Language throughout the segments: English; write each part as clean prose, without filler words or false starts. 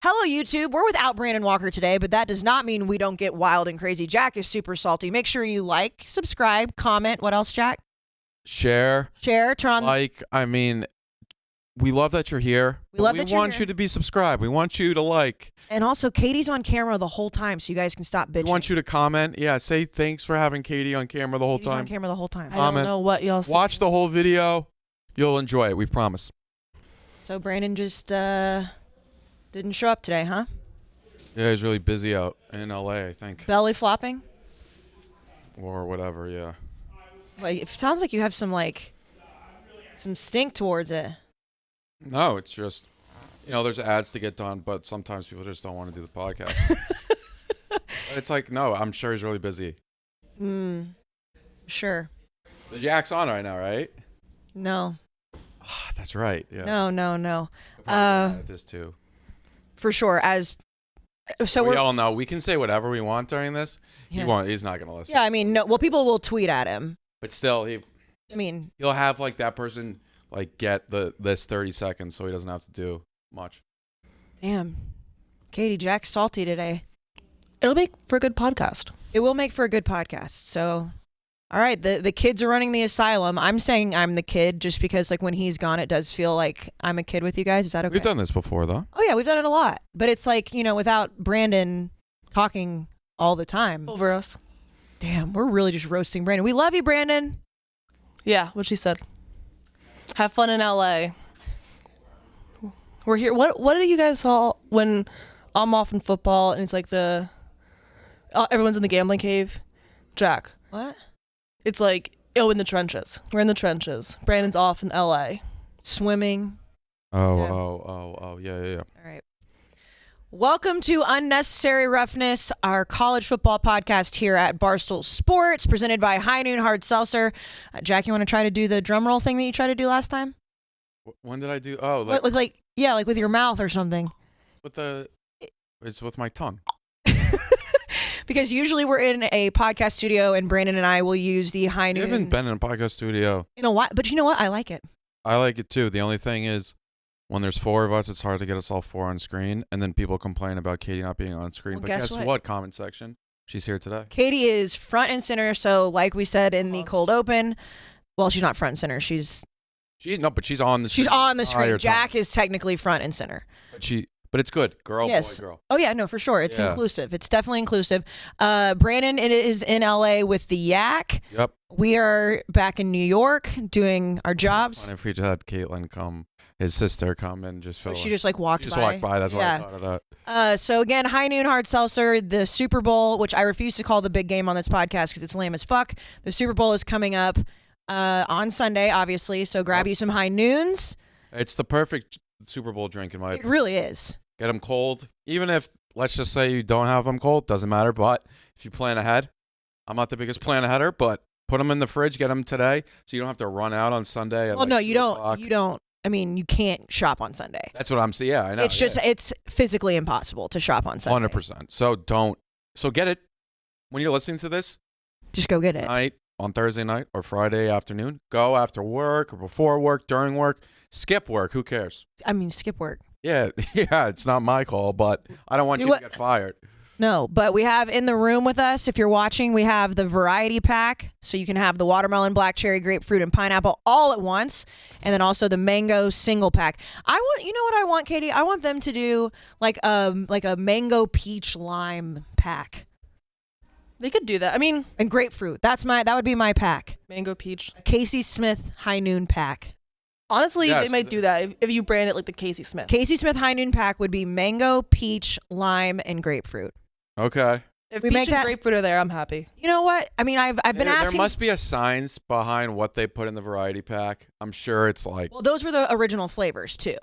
Hello, YouTube. We're without Brandon Walker today, but that does not mean we don't get wild and crazy. Jack is super salty. Make sure you like, subscribe, comment. What else, Jack? Share, turn on. We love that you're here. We want you to be subscribed. We want you to like. And also, Katie's on camera the whole time, so you guys can stop bitching. We want you to comment. Yeah, say thanks for having Katie on camera the whole time. on camera the whole time. I don't know what y'all say. Watch the whole video. You'll enjoy it. We promise. So Brandon just didn't show up today, huh? Yeah, he's really busy out in LA, I think. Belly flopping? Or whatever, yeah. Well, it sounds like you have some stink towards it. No, it's just, there's ads to get done, but sometimes people just don't want to do the podcast. It's like, no, I'm sure he's really busy. Sure. The Jack's on right now, right? No. That's right, yeah. No. This too. For sure. We all know we can say whatever we want during this. Yeah. He's not going to listen. Yeah, I mean, no. Well, people will tweet at him. But still, he'll have that person get this 30 seconds so he doesn't have to do much. Damn. Katie, Jack's salty today. It'll make for a good podcast. It will make for a good podcast. So, all right, the kids are running the asylum. I'm saying I'm the kid just because when he's gone, it does feel like I'm a kid with you guys. Is that okay? We've done this before, though. Oh, yeah, we've done it a lot. But it's without Brandon talking all the time. Over us. Damn, we're really just roasting Brandon. We love you, Brandon. Yeah, what she said. Have fun in LA. We're here. What do you guys saw when I'm off in football and it's everyone's in the gambling cave? Jack. What? It's in the trenches. We're in the trenches. Brandon's off in LA. Swimming. Yeah. Yeah. All right. Welcome to Unnecessary Roughness, our college football podcast here at Barstool Sports, presented by High Noon Hard Seltzer. Jack, you want to try to do the drum roll thing that you tried to do last time? When did I do? Oh, with your mouth or something. It's with my tongue. Because usually we're in a podcast studio and Brandon and I will use the High Noon. I haven't been in a podcast studio. You know what? But you know what? I like it. I like it too. The only thing is, when there's four of us, it's hard to get us all four on screen. And then people complain about Katie not being on screen. Well, but guess what? Comment section. She's here today. Katie is front and center. So like we said in the cold open, well, she's not front and center. But she's on the screen. She's on the screen. Jack time. is technically front and center. But it's good. Girl, yes. Boy, girl. Oh, yeah, no, for sure. It's inclusive. It's definitely inclusive. Brandon is in LA with the Yak. Yep. We are back in New York doing our jobs. If we just had Caitlin his sister come and just fill She just walked by. She just walked by. That's why I thought of that. So again, High Noon Hard Seltzer, the Super Bowl, which I refuse to call the big game on this podcast because it's lame as fuck. The Super Bowl is coming up on Sunday, obviously. So grab you some High Noons. It's the perfect Super Bowl drink in my opinion. It really is. Get them cold. Even if, let's just say you don't have them cold, doesn't matter. But if you plan ahead, I'm not the biggest plan aheader, but put them in the fridge, get them today, so you don't have to run out on Sunday. Well, no, you don't. You don't. I mean, you can't shop on Sunday. That's what I'm saying. Yeah, I know. It's physically impossible to shop on Sunday. 100%. So get it when you're listening to this. Just go get it. On Thursday night or Friday afternoon. Go after work or before work, during work. Skip work. Who cares? I mean, skip work. Yeah, it's not my call, but I don't want you to get fired. No, but we have in the room with us, if you're watching, we have the variety pack. So you can have the watermelon, black cherry, grapefruit, and pineapple all at once. And then also the mango single pack. You know what I want, Katie? I want them to do like a mango peach lime pack. They could do that. And grapefruit. That would be my pack. Mango peach. Casey Smith High Noon pack. Honestly, yes, they might do that if you brand it like the Casey Smith. Casey Smith High Noon pack would be mango, peach, lime, and grapefruit. Okay. If peach and grapefruit are there, I'm happy. You know what? I mean, I've been asking. There must be a science behind what they put in the variety pack. I'm sure it's Well, those were the original flavors too.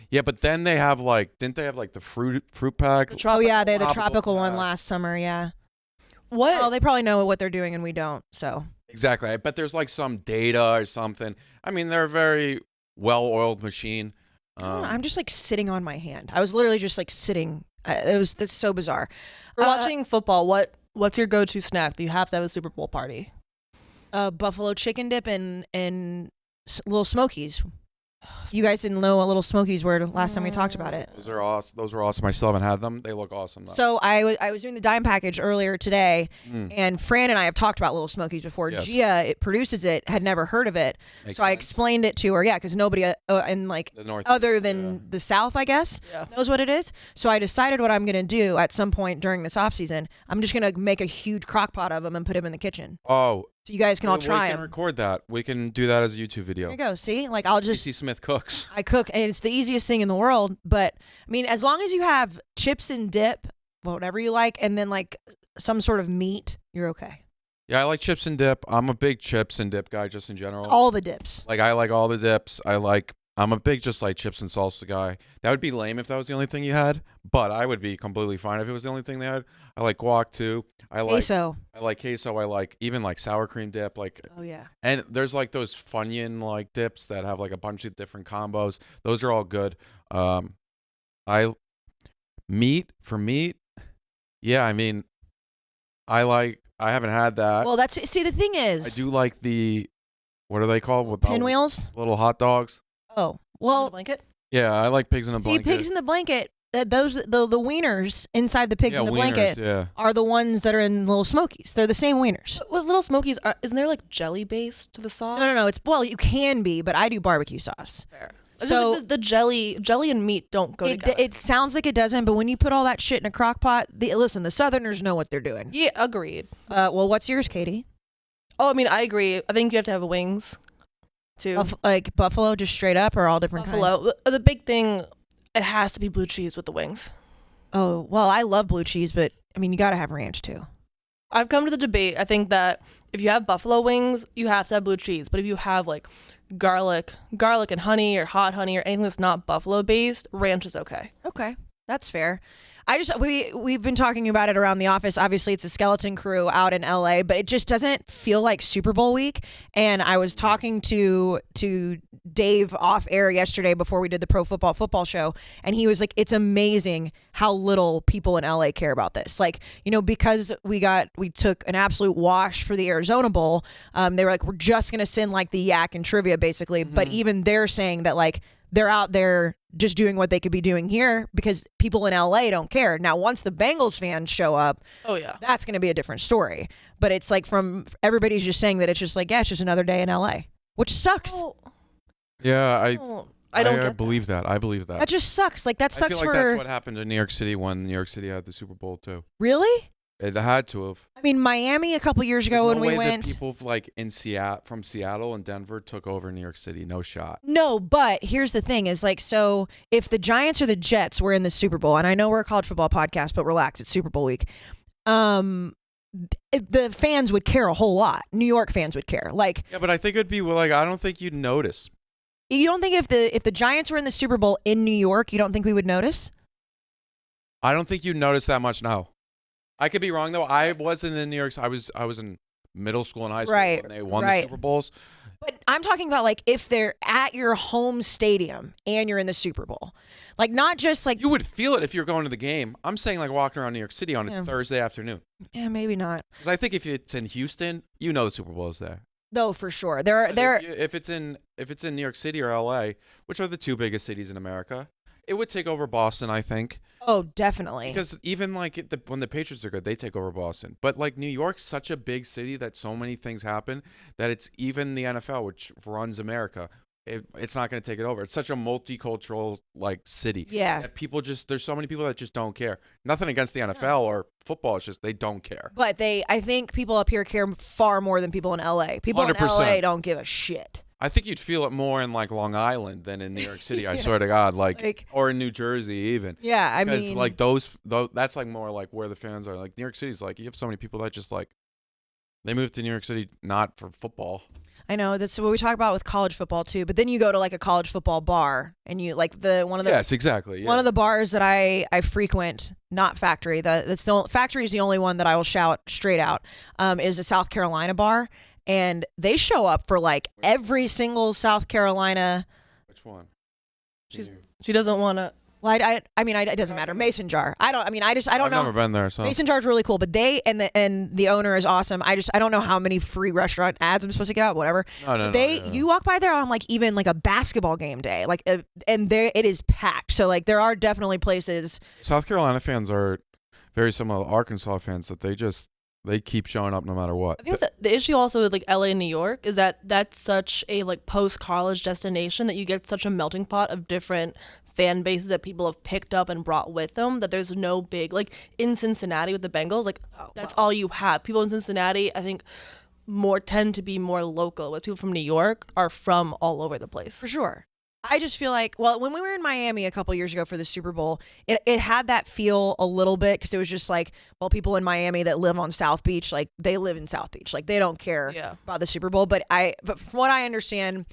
Yeah, but then they have didn't they have the fruit pack? They had the tropical one last summer. Yeah. What? Well, they probably know what they're doing and we don't. So. Exactly. I bet there's some data or something. I mean, they're a very well-oiled machine. I'm just sitting on my hand. I was literally just sitting. That's so bizarre. We're watching football. What's your go-to snack that you have to have at a Super Bowl party? Buffalo chicken dip and Little Smokies. You guys didn't know what Little Smokies were last time we talked about it. Those are awesome. Those were awesome. I still haven't had them. They look awesome though. So I was doing the dime package earlier today, and Fran and I have talked about Little Smokies before. Yes. Gia, it produces it, had never heard of it, Makes so I sense. explained it to her. Yeah, because nobody in like The Northeast, other than the South, I guess, knows what it is. So I decided what I'm gonna do at some point during this off season. I'm just gonna make a huge crock pot of them and put them in the kitchen, Oh, so you guys can all try We can them. record that. We can do that as a YouTube There video. you go. See, like I'll just DC Smith cooks. I cook, and it's the easiest thing in the world. But I mean, as long as you have chips and dip, whatever you like, and then like some sort of meat, you're okay. Yeah, I like chips and dip. I'm a big chips and dip guy just in general. All the dips. Like I like all the dips. I'm a big just like chips and salsa guy. That would be lame if that was the only thing you had, but I would be completely fine if it was the only thing they had. I like guac too. I like Queso. queso. I like even like sour cream dip. Like, Oh yeah. and there's like those Funyun like dips that have like a bunch of different combos. Those are all good. I meat. Yeah, I mean, I haven't had that. Well, that's see the thing is. I do like the, what are they called? With the pinwheels. little hot dogs. Oh The well. blanket. Yeah, I like pigs in a See, blanket. pigs in the blanket. Those the wieners inside the pigs yeah, in the wieners, blanket yeah. are the ones that are in Little Smokies. They're the same wieners. With Little Smokies, isn't there like jelly based to the sauce? No. It's well, you can be, but I do barbecue sauce. Fair. So- So the jelly and meat don't go together. It sounds like it doesn't, but when you put all that shit in a crock pot, listen, the Southerners know what they're doing. Yeah, agreed. Well, what's yours, Katie? Oh, I mean, I agree. I think you have to have wings, too. Like buffalo, just straight up, or all different kinds? Buffalo. The big thing, it has to be blue cheese with the wings. Oh, well, I love blue cheese, but I mean, you got to have ranch too. I've come to the debate. I think that if you have buffalo wings, you have to have blue cheese. But if you have like garlic and honey or hot honey or anything that's not buffalo based, ranch is okay. Okay, that's fair. We've been talking about it around the office. Obviously, it's a skeleton crew out in LA, but it just doesn't feel like Super Bowl week. And I was talking to Dave off air yesterday before we did the Pro Football show, and he was like, "It's amazing how little people in LA care about this." Like, you know, because we took an absolute wash for the Arizona Bowl. They were like, "We're just gonna send like the yak and trivia, basically." But even they're saying that like they're out there just doing what they could be doing here because people in LA don't care. Now, once the Bengals fans show up, Oh yeah. that's going to be a different story. But it's like everybody's just saying that it's just like, yeah, it's just another day in LA, which sucks. Oh, Yeah, I don't I get believe that. I believe that. That just sucks. Like that I feel sucks like for that's what happened in New York City when New York City had the Super Bowl too. Really? It had to have. I mean, Miami a couple years ago There's when no we way went. that people like from Seattle and Denver took over New York City. No shot. No, but here's the thing is like, so if the Giants or the Jets were in the Super Bowl, and I know we're a college football podcast, but relax, it's Super Bowl week. The fans would care a whole lot. New York fans would care. Like, Yeah, but I think it'd be like I don't think you'd notice. you don't think if the Giants were in the Super Bowl in New York, you don't think we would notice? I don't think you'd notice that much now. I could be wrong though. I wasn't in New York. I was in middle school and high school Right, when they won right. the Super Bowls. But I'm talking about like if they're at your home stadium and you're in the Super Bowl, like not just like You would feel it if you're going to the game. I'm saying like walking around New York City on a Yeah. Thursday afternoon. yeah, maybe not. Because I think if it's in Houston, you know the Super Bowl is there. No, for sure. But There. if it's in New York City or LA, which are the two biggest cities in America, it would take over Boston, I think. Oh, definitely. Because even like when the Patriots are good, they take over Boston. But like New York's such a big city that so many things happen that it's even the NFL, which runs America, it's not going to take it over. It's such a multicultural like city. Yeah. That there's so many people that just don't care. Nothing against the NFL or football. It's just they don't care. But I think people up here care far more than people in LA. People in 100%. LA don't give a shit. I think you'd feel it more in like Long Island than in New York City. I swear to God, like or in New Jersey even. Yeah, I Because mean, like that's like more like where the fans are. Like New York City's like you have so many people that just like they moved to New York City not for football. I know that's what we talk about with college football too. But then you go to like a college football bar and you like Yes, exactly. Yeah. one of the bars that I frequent, not Factory. Factory is the only one that I will shout straight out. Is a South Carolina bar. And they show up for like every single South Carolina. Which one? She doesn't want to. Well, I mean, it doesn't matter. Mason jar. I don't know. I've never been there, so. Mason jar's really cool, but they and the owner is awesome. I don't know how many free restaurant ads I'm supposed to get out. Whatever. No. You walk by there on like even like a basketball game day, like, and there it is packed. So like there are definitely places. South Carolina fans are very similar to Arkansas fans that they keep showing up no matter what. I think the issue also with like LA and New York is that that's such a like post-college destination that you get such a melting pot of different fan bases that people have picked up and brought with them, that there's no big, like in Cincinnati with the Bengals, like that's all you have. People in Cincinnati, I think, tend to be more local, with people from New York are from all over the place. For sure. I just feel like, well, when we were in Miami a couple years ago for the Super Bowl, it had that feel a little bit, because it was just like, well, people in Miami that live on South Beach, like they live in South Beach, like they don't care about the Super Bowl. But from what I understand,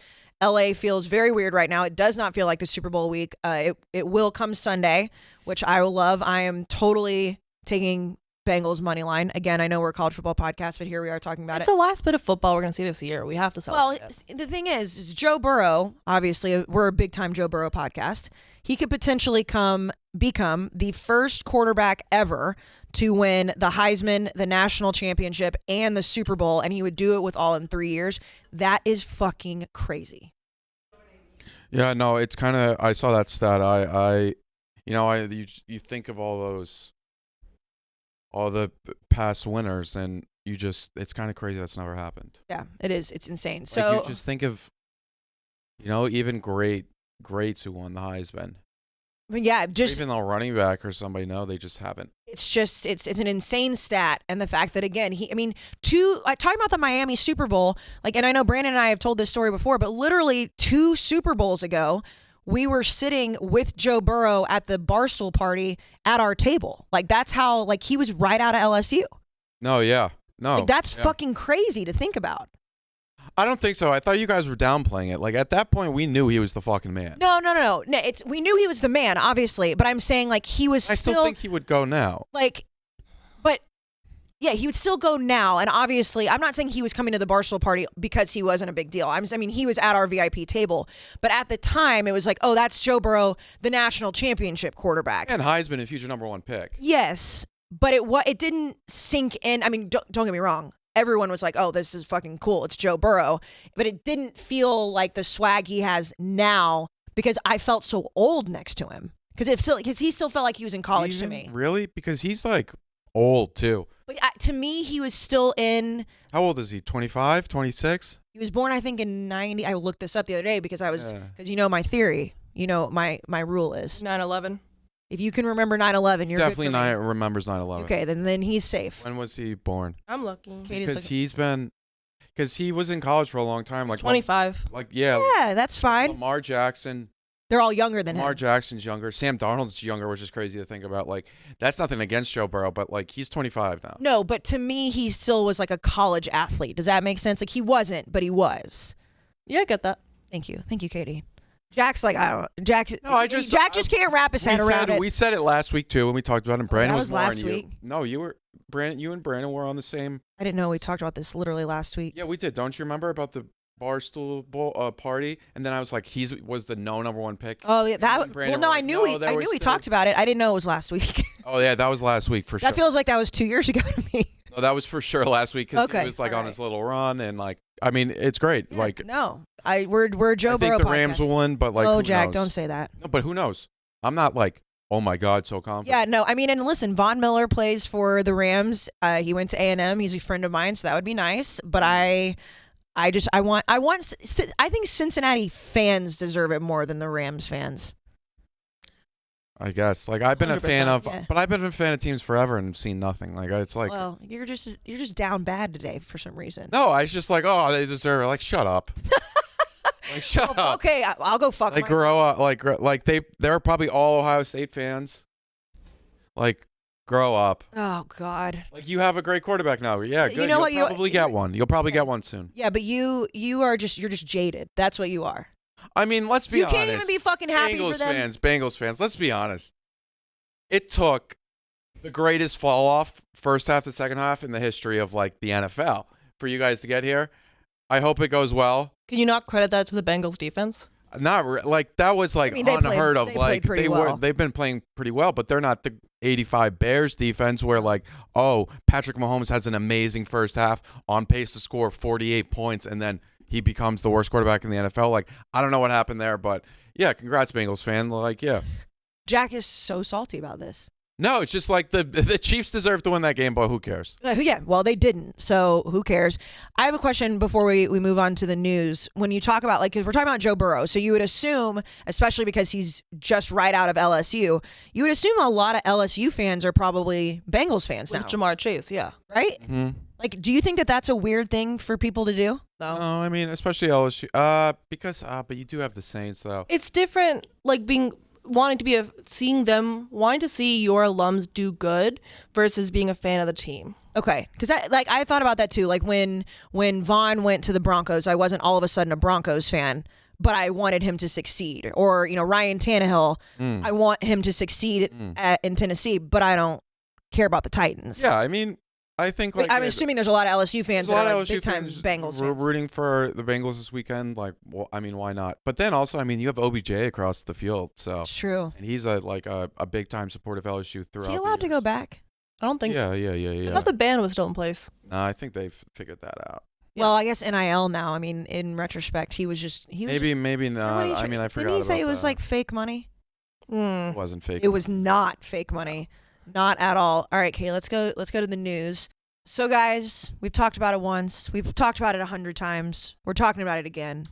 LA feels very weird right now. It does not feel like the Super Bowl week. It will come Sunday, which I will love. I am totally taking Bengals money line. Again, I know we're a college football podcast, but here we are talking about It's the last bit of football we're going to see this year. We have to celebrate. Well, the thing is Joe Burrow, obviously, we're a big time Joe Burrow podcast. He could potentially become the first quarterback ever to win the Heisman, the national championship, and the Super Bowl, and he would do it with all in 3 years. That is fucking crazy. Yeah, no, it's kind of, I saw that stat. You think of all the past winners, and it's kind of crazy that's never happened. Yeah, it is. It's insane. Like, So you just think of, even greats who won the Heisman. Yeah, just even though running back or somebody, no, they just haven't. It's just it's an insane stat, and the fact that again talking about the Miami Super Bowl, like, and I know Brandon and I have told this story before, but literally 2 Super Bowls ago, we were sitting with Joe Burrow at the Barstool party at our table. Like that's how like he was right out of LSU. No, yeah, no, like, that's fucking crazy to think about. I don't think so. I thought you guys were downplaying it. Like at that point, we knew he was the fucking man. No. We knew he was the man, obviously, but I'm saying like he was. I still think he would go now. Like, but yeah, he would still go now. And obviously, I'm not saying he was coming to the Barstool party because he wasn't a big deal. I mean, he was at our VIP table, but at the time, it was like, oh, that's Joe Burrow, the national championship quarterback, and Heisman and future #1 pick. Yes, but it didn't sink in. I mean, don't get me wrong. Everyone was like, oh, this is fucking cool. It's Joe Burrow. But it didn't feel like the swag he has now, because I felt so old next to him. Because he still felt like he was in college to me. Really? Because he's like old too. But to me, he was still in. How old is he? 25, 26? He was born, I think, in 90. I looked this up the other day because because my theory, my rule is 9/11. If you can remember 9/11, you're definitely good for remembers 9/11. Okay, then he's safe. When was he born? I'm looking. Because he was in college for a long time. Like 25. Yeah, that's fine. Lamar Jackson. They're all younger than him. Lamar Jackson's younger. Sam Darnold's younger, which is crazy to think about. Like, that's nothing against Joe Burrow, but like he's 25 now. No, but to me, he still was like a college athlete. Does that make sense? Like he wasn't, but he was. Yeah, I get that. Thank you, Katie. Jack's like, I don't. Jack just can't wrap his head around it. We said it last week too when we talked about it. Brandon that was last week. No, you were Brandon. You and Brandon were on the same. I didn't know we talked about this literally last week. Yeah, we did. Don't you remember about the Barstool Bowl party? And then I was like, he was the #1 pick. Oh yeah, I knew we talked about it. I didn't know it was last week. Oh yeah, that was last week for sure. That feels like that was 2 years ago to me. No, that was for sure last week because he was like on his little run, and like, I mean, it's great. Yeah, like, no, we're Joe Burrow. I think the Rams will win, but like, oh, who Jack, knows? don't say that. No, but who knows? I'm not like, oh my God, so confident. Yeah, no, I mean, and listen, Von Miller plays for the Rams. He went to A&M. He's a friend of mine, so that would be nice. But I think Cincinnati fans deserve it more than the Rams fans. I guess. Like I've been a fan of, yeah. but I've been a fan of teams forever and seen nothing. Like it's like, well, you're just down bad today for some reason. No, I was just like, oh, they deserve it. Like, shut up. Like, shut up. Okay, I'll go fuck. Like, grow up. Like they're probably all Ohio State fans. Like, grow up. Oh God. Like you have a great quarterback now. Yeah, good. You know what? You'll probably get one. You'll probably get one soon. Yeah, but you're just jaded. That's what you are. I mean, let's be honest. You can't even be fucking happy for them. Bengals fans, let's be honest. It took the greatest fall off first half to second half in the history of like the NFL for you guys to get here. I hope it goes well. Can you not credit that to the Bengals defense? like that was like unheard of. They like played pretty well. they've been playing pretty well, but they're not the 85 Bears defense where like, oh, Patrick Mahomes has an amazing first half, on pace to score 48 points, and then he becomes the worst quarterback in the NFL. Like, I don't know what happened there, but yeah, congrats, Bengals fan. Like, yeah. Jack is so salty about this. No, it's just like the Chiefs deserve to win that game, but who cares? Yeah, well, they didn't, so who cares? I have a question before we move on to the news. When you talk about, like, because we're talking about Joe Burrow, so you would assume, especially because he's just right out of LSU, you would assume a lot of LSU fans are probably Bengals fans With now. Jamar Chase, yeah. Right? Mm-hmm. Like, do you think that that's a weird thing for people to do? No. No, I mean, especially LSU, because but you do have the Saints though. It's different, like wanting to see your alums do good versus being a fan of the team. Okay, because I thought about that too. Like when Vaughn went to the Broncos, I wasn't all of a sudden a Broncos fan, but I wanted him to succeed. Or Ryan Tannehill, I want him to succeed in Tennessee, but I don't care about the Titans. Yeah, I mean, I think like I'm assuming there's a lot of LSU fans that are like big time fans Bengals We're fans. rooting for the Bengals this weekend. Like, well, I mean, why not? But then also, I mean, you have OBJ across the field, so It's true. and he's a big time supporter of LSU throughout. Is he allowed to go back? I don't think. Yeah. I thought the ban was still in place. No, I think they've figured that out. Yeah. Well, I guess NIL now. I mean, in retrospect, he was Maybe not. I mean, I forgot. Didn't he say about it was that. like fake money? Mm. It wasn't fake. It was not fake money, not at all. All right, Kay, let's go to the news. So, guys, we've talked about it once. We've talked about it 100 times. We're talking about it again.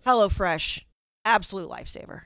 HelloFresh, absolute lifesaver.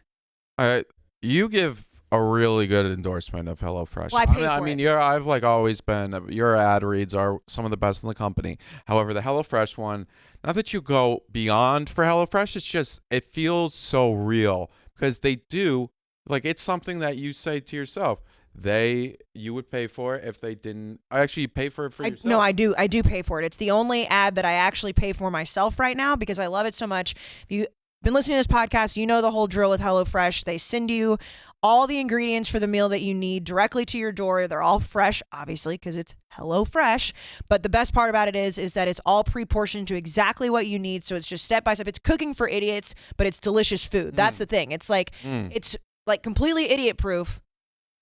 You give a really good endorsement of HelloFresh. Well, I pay I for mean, it. I've like always been. Your ad reads are some of the best in the company. However, the HelloFresh one, not that you go beyond for HelloFresh, it's just it feels so real because they do like it's something that you say to yourself. You would pay for it if they didn't. I actually pay for it for yourself. No, I do pay for it. It's the only ad that I actually pay for myself right now because I love it so much. If you've been listening to this podcast, you know the whole drill with HelloFresh. They send you all the ingredients for the meal that you need directly to your door. They're all fresh, obviously, because it's HelloFresh. But the best part about it is that it's all pre-portioned to exactly what you need. So it's just step by step. It's cooking for idiots, but it's delicious food. That's the thing. It's like it's like completely idiot-proof.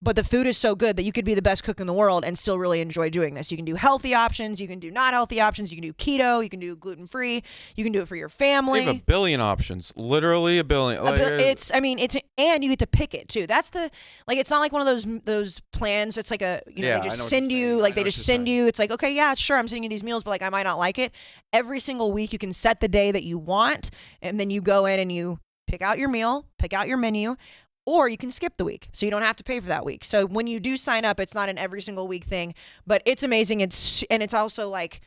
But the food is so good that you could be the best cook in the world and still really enjoy doing this. You can do healthy options. You can do not healthy options. You can do keto. You can do gluten-free. You can do it for your family. They have a billion options. Literally a billion. And you get to pick it too. That's it's not like one of those plans. It's like they just send you, like they just send you. It's like, okay, yeah, sure, I'm sending you these meals, but like I might not like it. Every single week you can set the day that you want, and then you go in and you pick out your meal, pick out your menu. Or you can skip the week, so you don't have to pay for that week. So when you do sign up, it's not an every single week thing, but it's amazing. It's also like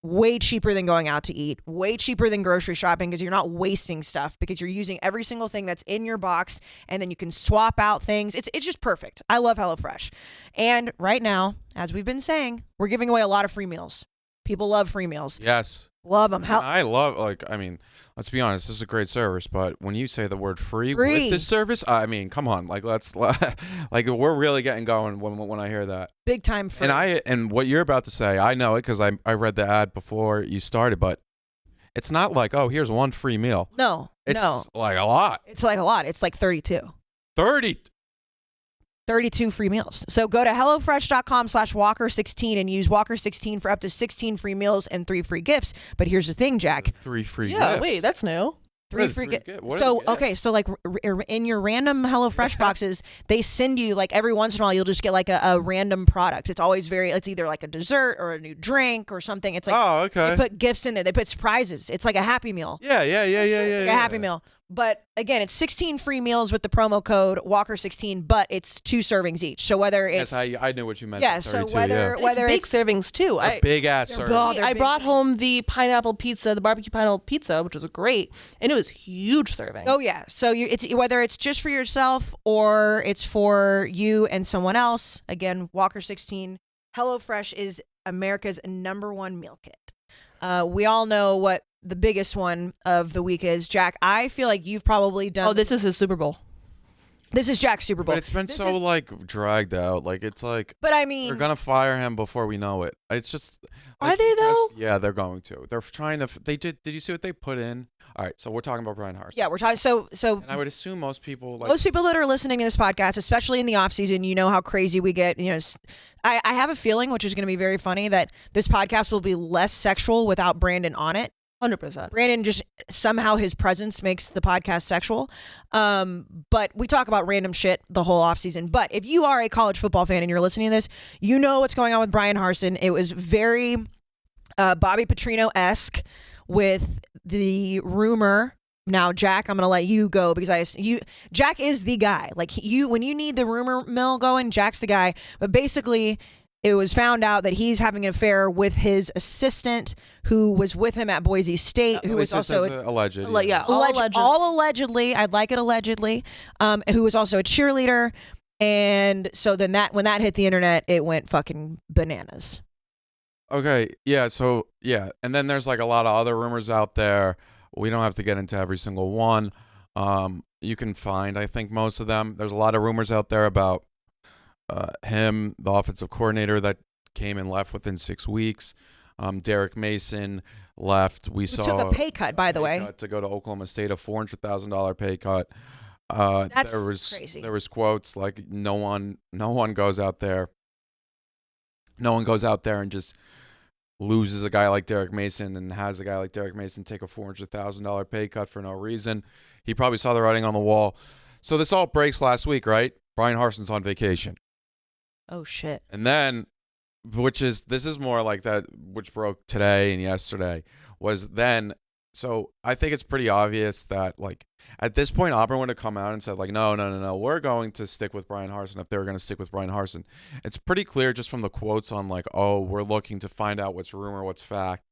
way cheaper than going out to eat, way cheaper than grocery shopping because you're not wasting stuff because you're using every single thing that's in your box, and then you can swap out things. It's just perfect. I love HelloFresh. And right now, as we've been saying, we're giving away a lot of free meals. People love free meals. Yes. Love them. I love, let's be honest, this is a great service, but when you say the word free with this service, I mean, come on, let's we're really getting going when I hear that. Big time free. And what you're about to say, I know it because I read the ad before you started, but it's not like, oh, here's one free meal. No. It's like a lot. It's like a lot. It's like 32. 32 free meals. So go to HelloFresh.com/Walker16 and use Walker16 for up to 16 free meals and 3 free gifts. But here's the thing, Jack. 3 free Yeah, gifts. wait, that's new. 3 free gifts. So, okay, so like in your random HelloFresh boxes, they send you like every once in a while, you'll just get like a random product. It's always it's either like a dessert or a new drink or something. It's like, oh, okay. They put gifts in there. They put surprises. It's like a Happy Meal. Yeah. Like a Happy Meal. But again, it's 16 free meals with the promo code Walker16, but it's 2 servings each. So whether it's I knew what you meant. Yeah, so whether It's big servings too. Big ass serving. I brought home the pineapple pizza, the barbecue pineapple pizza, which was great, and it was huge serving. Oh yeah, so it's whether it's just for yourself or it's for you and someone else. Again, Walker16, HelloFresh is America's #1 meal kit. We all know what the biggest one of the week is. Jack, I feel like you've probably done. Oh, this is his Super Bowl. This is Jack's Super Bowl. But it's been This so is- like dragged out. Like it's like But I mean, they're gonna fire him before we know it. It's just. Are they, though? Yeah, they're going to. They're trying to. They did. Did you see what they put in? All right, so we're talking about Bryan Harsin. yeah, we're talking. So And I would assume most people like. most people that are listening to this podcast, especially in the off season, you know how crazy we get. You know, I have a feeling, which is going to be very funny, that this podcast will be less sexual without Brandon on it. 100%. Brandon just somehow his presence makes the podcast sexual. But we talk about random shit the whole offseason. But if you are a college football fan and you're listening to this, you know what's going on with Bryan Harsin. It was very Bobby Petrino-esque with the rumor. Now, Jack, I'm going to let you go because Jack is the guy. Like when you need the rumor mill going, Jack's the guy. But basically, it was found out that he's having an affair with his assistant who was with him at Boise State, who was also alleged. Yeah, all allegedly. I'd like it allegedly. Who was also a cheerleader. And so then when that hit the internet, it went fucking bananas. Okay, yeah, so yeah, and then there's like a lot of other rumors out there. We don't have to get into every single one. You can find, I think, most of them. There's a lot of rumors out there about him, the offensive coordinator that came and left within 6 weeks. Derrick Mason left. We saw took a pay cut, by the way, to go to Oklahoma State, a $400,000 pay cut. That's crazy. There was quotes like no one goes out there. No one goes out there and just loses a guy like Derrick Mason and has a guy like Derrick Mason take a $400,000 pay cut for no reason. He probably saw the writing on the wall. So this all breaks last week, right? Bryan Harsin's on vacation. Oh, shit. And then, this is more like that, which broke today and yesterday, was then. So I think it's pretty obvious that, like, at this point, Auburn would have come out and said, like, no, we're going to stick with Bryan Harsin if they were going to stick with Bryan Harsin. It's pretty clear just from the quotes on, like, oh, we're looking to find out what's rumor, what's fact.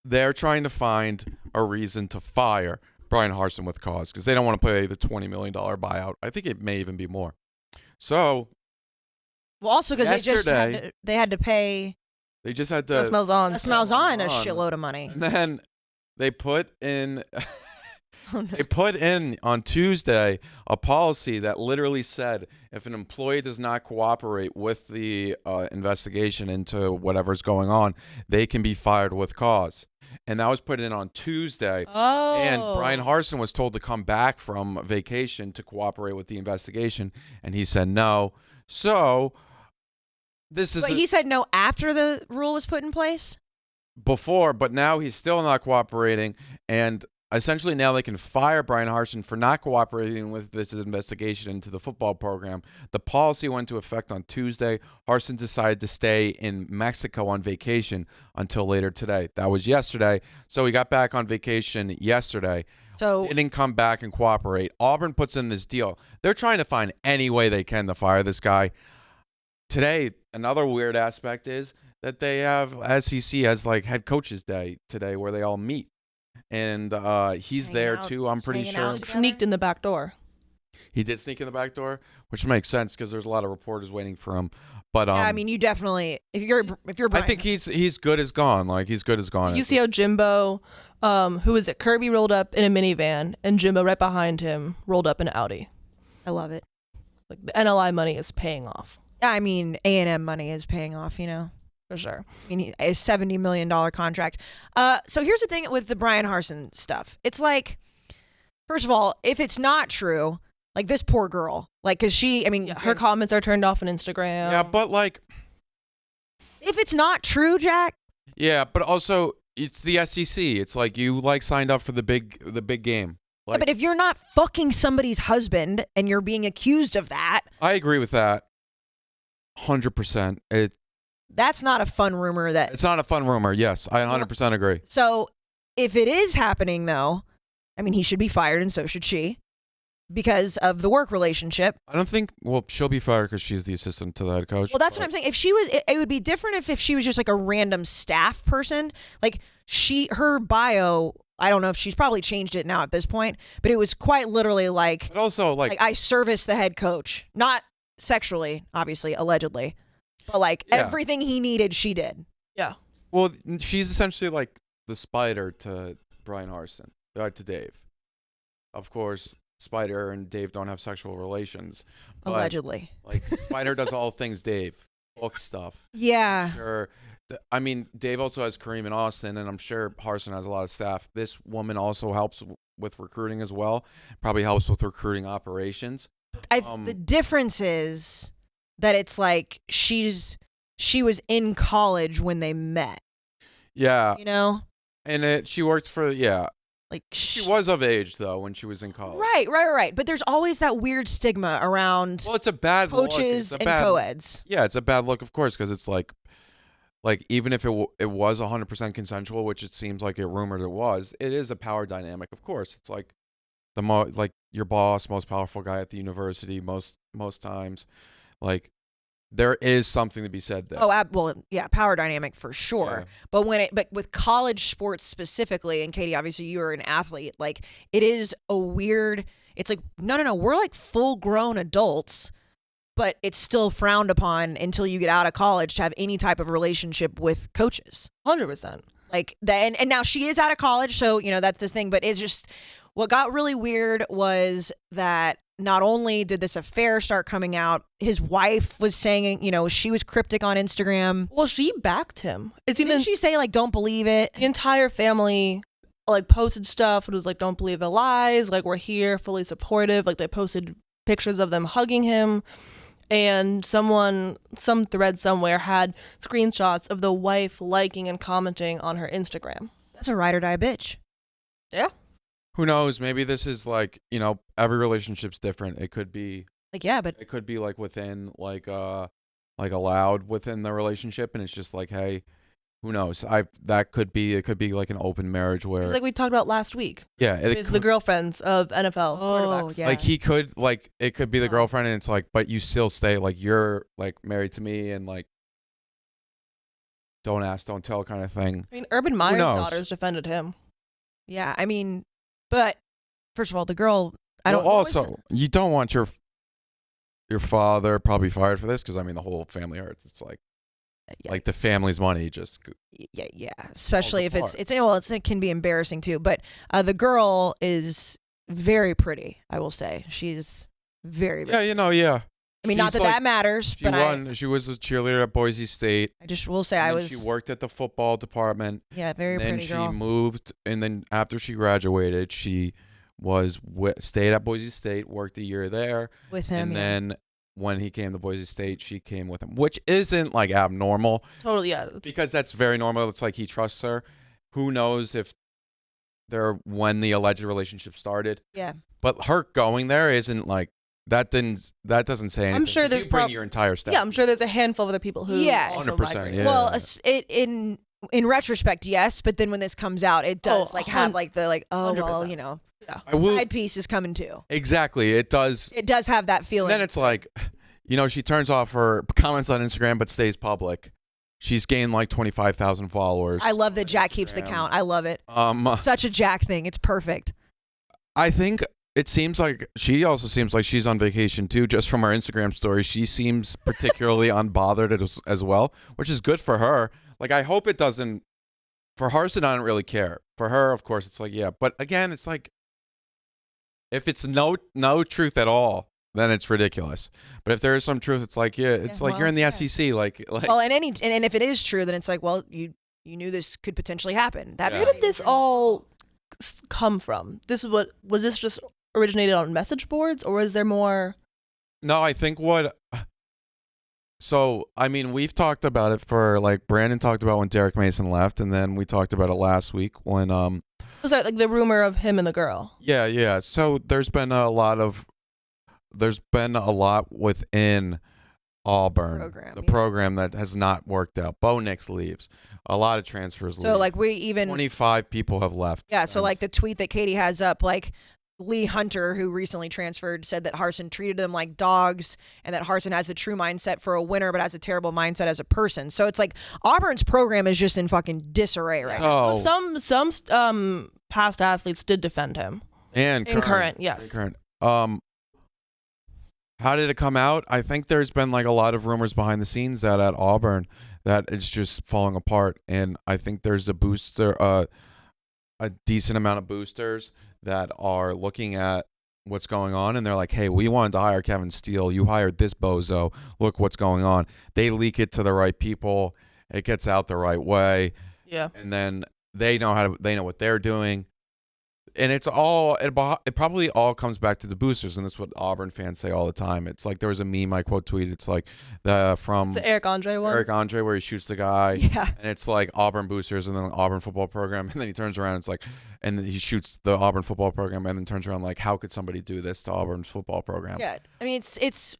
They're trying to find a reason to fire Bryan Harsin with cause because they don't want to pay the $20 million buyout. I think it may even be more. So, well, also because they had to pay. They just had to. Les Malzahn a shitload of money. And then they put in. They put in on Tuesday a policy that literally said if an employee does not cooperate with the investigation into whatever's going on, they can be fired with cause. And that was put in on Tuesday. Oh. And Bryan Harsin was told to come back from vacation to cooperate with the investigation, and he said no. So this is. But he said no after the rule was put in place? Before, but now he's still not cooperating, and essentially now they can fire Bryan Harsin for not cooperating with this investigation into the football program. The policy went into effect on Tuesday. Harsin decided to stay in Mexico on vacation until later today. That was yesterday. So he got back on vacation yesterday. So didn't come back and cooperate. Auburn puts in this deal. They're trying to find any way they can to fire this guy. Today, another weird aspect is that they have SEC as like head coaches day today where they all meet. And he's there too, I'm pretty sure. Sneaked in the back door. He did sneak in the back door, which makes sense because there's a lot of reporters waiting for him. But yeah, I mean, you definitely if you're Bryan, I think he's good as gone. Like he's good as gone. You see how Jimbo, who was it? Kirby rolled up in a minivan, and Jimbo right behind him rolled up in an Audi. I love it. Like the NLI money is paying off. I mean, A&M money is paying off, you know. For sure. I mean, a $70 million contract. So here's the thing with the Bryan Harsin stuff. It's like, first of all, if it's not true, like this poor girl, like, because her comments are turned off on Instagram. Yeah, but like, if it's not true, Jack. Yeah, but also it's the SEC. It's like you like signed up for the big game. Like, yeah, but if you're not fucking somebody's husband and you're being accused of that, I agree with that. 100%. That's not a fun rumor. It's not a fun rumor. Yes, I 100% agree. So if it is happening, though, I mean, he should be fired and so should she because of the work relationship. I don't think, well, she'll be fired because she's the assistant to the head coach. Well, that's what I'm saying. If she was, it would be different if she was just like a random staff person. Like her bio, I don't know if she's probably changed it now at this point, but it was quite literally like, but also like I service the head coach, not sexually, obviously, allegedly. But like everything he needed, she did. Yeah. Well, she's essentially like the spider to Bryan Harsin, to Dave. Of course, Spider and Dave don't have sexual relations. But, Allegedly. like Spider does all things Dave, book stuff. Yeah. Sure. I mean, Dave also has Kareem and Austin, and I'm sure Harsin has a lot of staff. This woman also helps with recruiting as well. Probably helps with recruiting operations. The difference is that it's like she was in college when they met. Yeah. You know? And she worked for, Like she was of age, though, when she was in college. Right. But there's always that weird stigma around Well, it's a bad coaches look. and co-eds. Yeah, it's a bad look, of course, because it's like even if it was 100% consensual, which it seems like it rumored it was, it is a power dynamic, of course. It's like like your boss, most powerful guy at the university, most times, like there is something to be said there. Oh, well, yeah, power dynamic for sure. Yeah. But with college sports specifically, and Katie, obviously you are an athlete, like it is a weird. It's like no, we're like full grown adults, but it's still frowned upon until you get out of college to have any type of relationship with coaches. 100%. Like that, and now she is out of college, so that's this thing. But it's just what got really weird was that not only did this affair start coming out, his wife was saying, she was cryptic on Instagram. Well, she backed him. Didn't she say like, "Don't believe it"? The entire family like posted stuff. It was like, "Don't believe the lies." Like, we're here, fully supportive. Like, they posted pictures of them hugging him. And some thread somewhere had screenshots of the wife liking and commenting on her Instagram. That's a ride or die bitch. Yeah. Who knows? Maybe this is like, every relationship's different. It could be like, yeah, but it could be like within like allowed within the relationship, and it's just like, hey, who knows? It could be like an open marriage where it's like we talked about last week. Yeah, with the girlfriends of NFL quarterbacks. Yeah. Like he could it could be the girlfriend, and it's like, but you still stay like you're like married to me, and like don't ask, don't tell kind of thing. I mean, Urban Meyer's daughters defended him. Yeah, I mean, but first of all, the girl. I don't. Also, you don't want your father probably fired for this, because I mean the whole family hurts. It's like. Yeah. Like the family's money just yeah, especially if it can be embarrassing too. But the girl is very pretty, I will say. She's very, very yeah. I mean, not that matters, but she was a cheerleader at Boise State. I just will say she worked at the football department. Yeah, very pretty girl. Then she moved, and then after she graduated, she stayed at Boise State, worked a year there with him, and then when he came to Boise State, she came with him, which isn't like abnormal. Totally, yeah. Because that's very normal. It's like he trusts her. Who knows if when the alleged relationship started? Yeah. But her going there isn't like that doesn't say anything. I'm sure there's you bring your entire staff. Yeah, I'm sure there's a handful of other people who also 100%. migrate. Yeah. Well, in retrospect, yes, but then when this comes out, it does have like the like 100%. Yeah. Side piece is coming too. Exactly. It does. It does have that feeling. Then it's like, she turns off her comments on Instagram but stays public. She's gained like 25,000 followers. I love that Jack keeps the count. I love it. Such a Jack thing. It's perfect. I think she also seems like she's on vacation too, just from her Instagram story. She seems particularly unbothered as well, which is good for her. Like, I hope it doesn't. For Harsin, I don't really care. For her, of course, it's like, yeah. But again, it's like, if it's no truth at all, then it's ridiculous. But if there is some truth, it's like, you're in the SEC. Like well, and if it is true, then it's like, well, you knew this could potentially happen. Where did this all come from? Was this just originated on message boards, or was there more? No, I think So, I mean, we've talked about it for, like, Brandon talked about when Derrick Mason left, and then we talked about it last week when Sorry, like the rumor of him and the girl. Yeah. So there's been a lot within Auburn, program that has not worked out. Bo Nix leaves. A lot of transfers leave. So like 25 people have left. Yeah, so like the tweet that Katie has up, like Lee Hunter, who recently transferred, said that Harsin treated them like dogs, and that Harsin has the true mindset for a winner but has a terrible mindset as a person. So it's like Auburn's program is just in fucking disarray right now. So some past athletes did defend him. And current, yes. How did it come out? I think there's been like a lot of rumors behind the scenes that at Auburn that it's just falling apart, and I think there's a decent amount of boosters that are looking at what's going on, and they're like, hey, we wanted to hire Kevin Steele. You hired this bozo. Look what's going on. They leak it to the right people. It gets out the right way. Yeah. And then they know what they're doing. And it probably all comes back to the boosters, and that's what Auburn fans say all the time. It's like there was a meme I quote tweeted. It's like from the Eric Andre one. Eric Andre where he shoots the guy. Yeah. And it's like Auburn boosters and then Auburn football program, and then he turns around. It's like, and then he shoots the Auburn football program, and then turns around like, how could somebody do this to Auburn's football program? Yeah. I mean, it's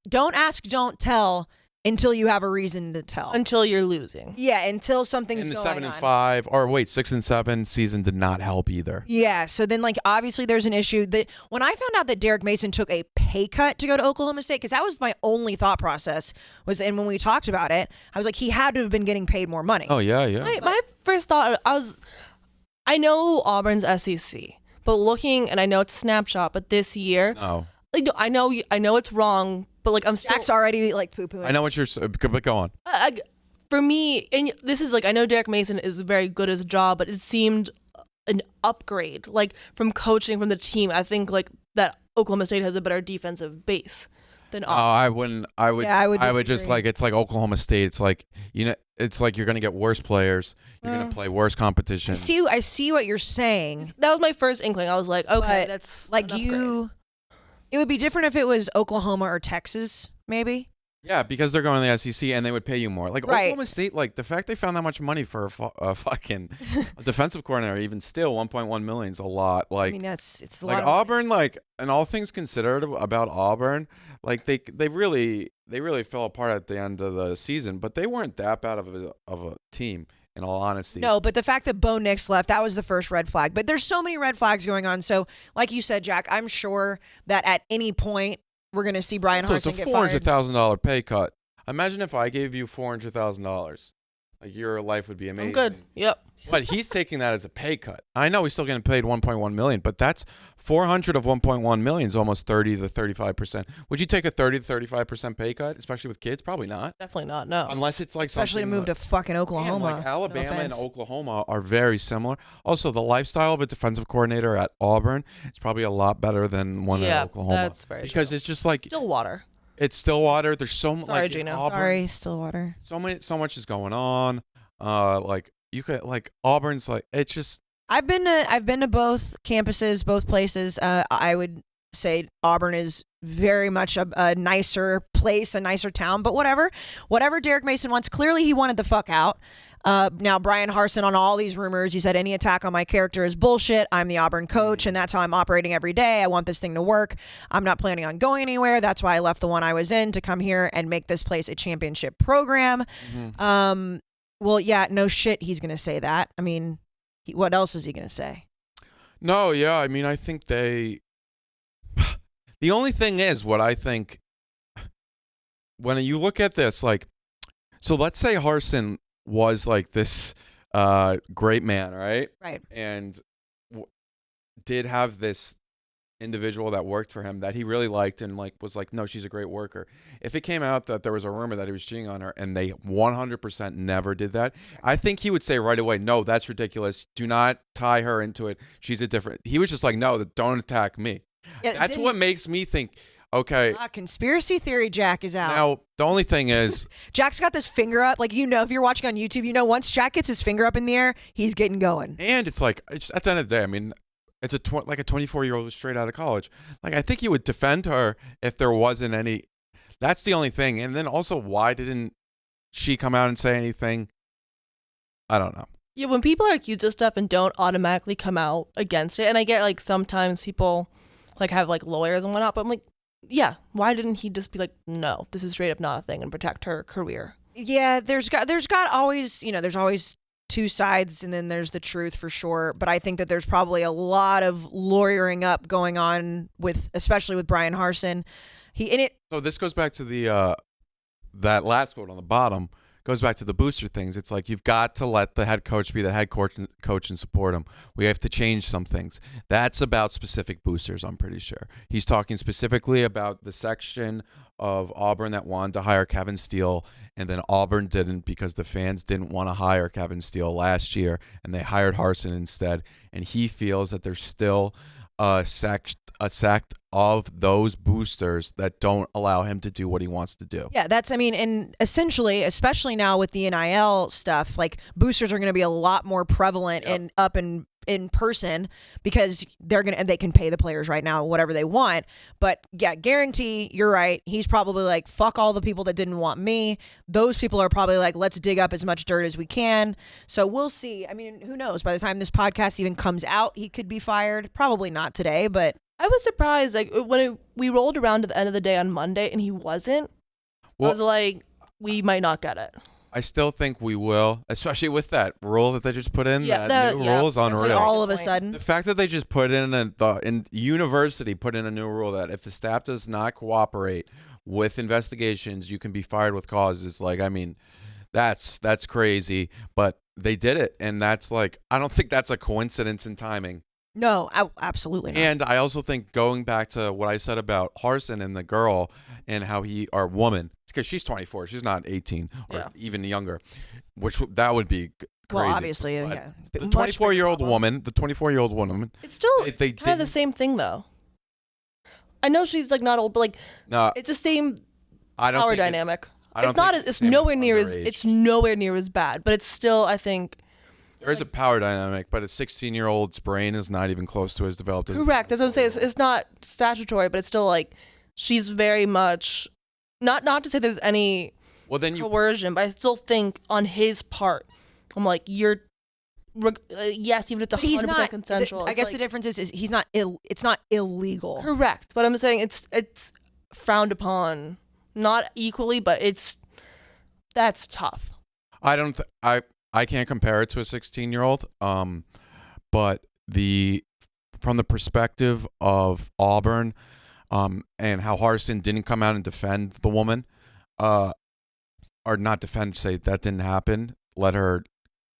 don't ask, don't tell until you have a reason to tell. Until you're losing. Yeah, until something's And the going on. 7-5, or wait, 6-7 season did not help either. Yeah, so then like obviously there's an issue that when I found out that Derrick Mason took a pay cut to go to Oklahoma State, because that was my only thought process was, and when we talked about it, I was like, he had to have been getting paid more money. Oh yeah. My first thought, I know Auburn's SEC, but looking, and I know it's a snapshot, but this year, No. like I know it's wrong, but like I'm still. Jack's already like poo-pooing. I know what you're, but go on. For me, and this is like I know Derrick Mason is very good at his job, but it seemed an upgrade, like from coaching from the team. I think like that Oklahoma State has a better defensive base than Auburn. I wouldn't. I would. Yeah, I would just disagree. like, it's like Oklahoma State. It's like, it's like you're gonna get worse players. You're gonna play worse competition. I see what you're saying. That was my first inkling. I was like, okay, But, that's like an upgrade. it would be different if it was Oklahoma or Texas, maybe. Yeah, because they're going to the SEC and they would pay you more. Like Right. Oklahoma State, like the fact they found that much money for a fucking defensive coordinator, even still, 1.1 million is a lot. Like, I mean, it's a like lot. Auburn, like, and all things considered about Auburn, like they really fell apart at the end of the season, but they weren't that bad of a team. In all honesty. No, but the fact that Bo Nix left, that was the first red flag. But there's so many red flags going on. So, like you said, Jack, I'm sure that at any point we're going to see Bryan So it's a Harsin get fired. $400,000 pay cut. Imagine if I gave you $400,000. Like your life would be amazing. I'm good. Yep. But he's taking that as a pay cut. I know he's still getting paid 1.1 million, but that's 400 of 1.1 million is almost 30 to 35%. Would you take a 30 to 35% pay cut, especially with kids? Probably not. Definitely not. No. Unless it's like Especially to something move to fucking Oklahoma. like Alabama No and offense. Oklahoma are very similar. Also, the lifestyle of a defensive coordinator at Auburn is probably a lot better than one at Oklahoma. That's very because true. it's just like Stillwater. it's Stillwater. There's so much. Sorry, Like, in Gino. Auburn, Sorry, Stillwater. so much is going on. Like you could like Auburn's like it's just. I've been to both campuses, both places. I would say Auburn is very much a nicer place, a nicer town, but whatever Derrick Mason wants. Clearly, he wanted the fuck out. Now, Bryan Harsin on all these rumors, he said any attack on my character is bullshit. I'm the Auburn coach, and that's how I'm operating every day. I want this thing to work. I'm not planning on going anywhere. That's why I left the one I was in to come here and make this place a championship program. Mm-hmm. Well, yeah, no shit, he's going to say that. I mean, what else is he going to say? No, yeah, I mean, I think they. The only thing is, what I think, when you look at this, like, so let's say Harsin was like this great man, right? Right. And did have this individual that worked for him that he really liked and like was like, no, she's a great worker. If it came out that there was a rumor that he was cheating on her and they 100% never did that, I think he would say right away, no, that's ridiculous. Do not tie her into it. She's a different. He was just like, no, don't attack me. Yeah, That's what makes me think, okay. Conspiracy theory Jack is out. Now, the only thing is, Jack's got this finger up. Like, if you're watching on YouTube, once Jack gets his finger up in the air, he's getting going. and it's like, it's, at the end of the day, I mean, it's like a 24-year-old straight out of college. Like, I think he would defend her if there wasn't any. That's the only thing. And then also, why didn't she come out and say anything? I don't know. Yeah, when people are accused of stuff and don't automatically come out against it, and I get like sometimes people like have like lawyers and whatnot, but I'm like, yeah, why didn't he just be like, no, this is straight up not a thing and protect her career? Yeah, there's always two sides, and then there's the truth for sure. But I think that there's probably a lot of lawyering up going on especially with Bryan Harsin. So this goes back to the that last quote on the bottom. Goes back to the booster things. It's like you've got to let the head coach be the head coach and support him. We have to change some things. That's about specific boosters, I'm pretty sure. He's talking specifically about the section of Auburn that wanted to hire Kevin Steele, and then Auburn didn't because the fans didn't want to hire Kevin Steele last year, and they hired Harsin instead. And he feels that there's still a sect of those boosters that don't allow him to do what he wants to do. Yeah, that's, I mean, and essentially, especially now with the NIL stuff, like boosters are going to be a lot more prevalent and up in person because they can pay the players right now whatever they want. But yeah, guarantee you're right. He's probably like, fuck all the people that didn't want me. Those people are probably like, let's dig up as much dirt as we can. So we'll see. I mean, who knows? By the time this podcast even comes out, he could be fired. Probably not today, but I was surprised, like when we rolled around to the end of the day on Monday and he wasn't. Well, I was like, we might not get it. I still think we will, especially with that rule that they just put in. Yeah, that new rule is like unreal. all of a sudden. The fact that they just put in university put in a new rule that if the staff does not cooperate with investigations, you can be fired with cause. Is like, I mean, that's crazy, but they did it, and that's like, I don't think that's a coincidence in timing. No, absolutely not. And I also think, going back to what I said about Harsin and the girl and how or woman, because she's 24, she's not 18 or even younger, which that would be crazy. Well, obviously, But yeah. The 24-year-old woman, It's still they kind of the same thing, though. I know she's like not old, but like it's the same power dynamic. It's nowhere near as bad, but it's still, I think. There is a power dynamic, but a 16-year-old's brain is not even close to as developed as. Correct. That's what I'm saying. It's not statutory, but it's still like she's very much not to say there's any coercion, but I still think on his part, I'm like, you're yes, even if it's 100% consensual. I guess the difference is he's not. It's not illegal. Correct, but I'm saying it's frowned upon, not equally, but that's tough. I can't compare it to a 16-year-old, but from the perspective of Auburn, and how Harsin didn't come out and defend the woman, or not defend, say that didn't happen, let her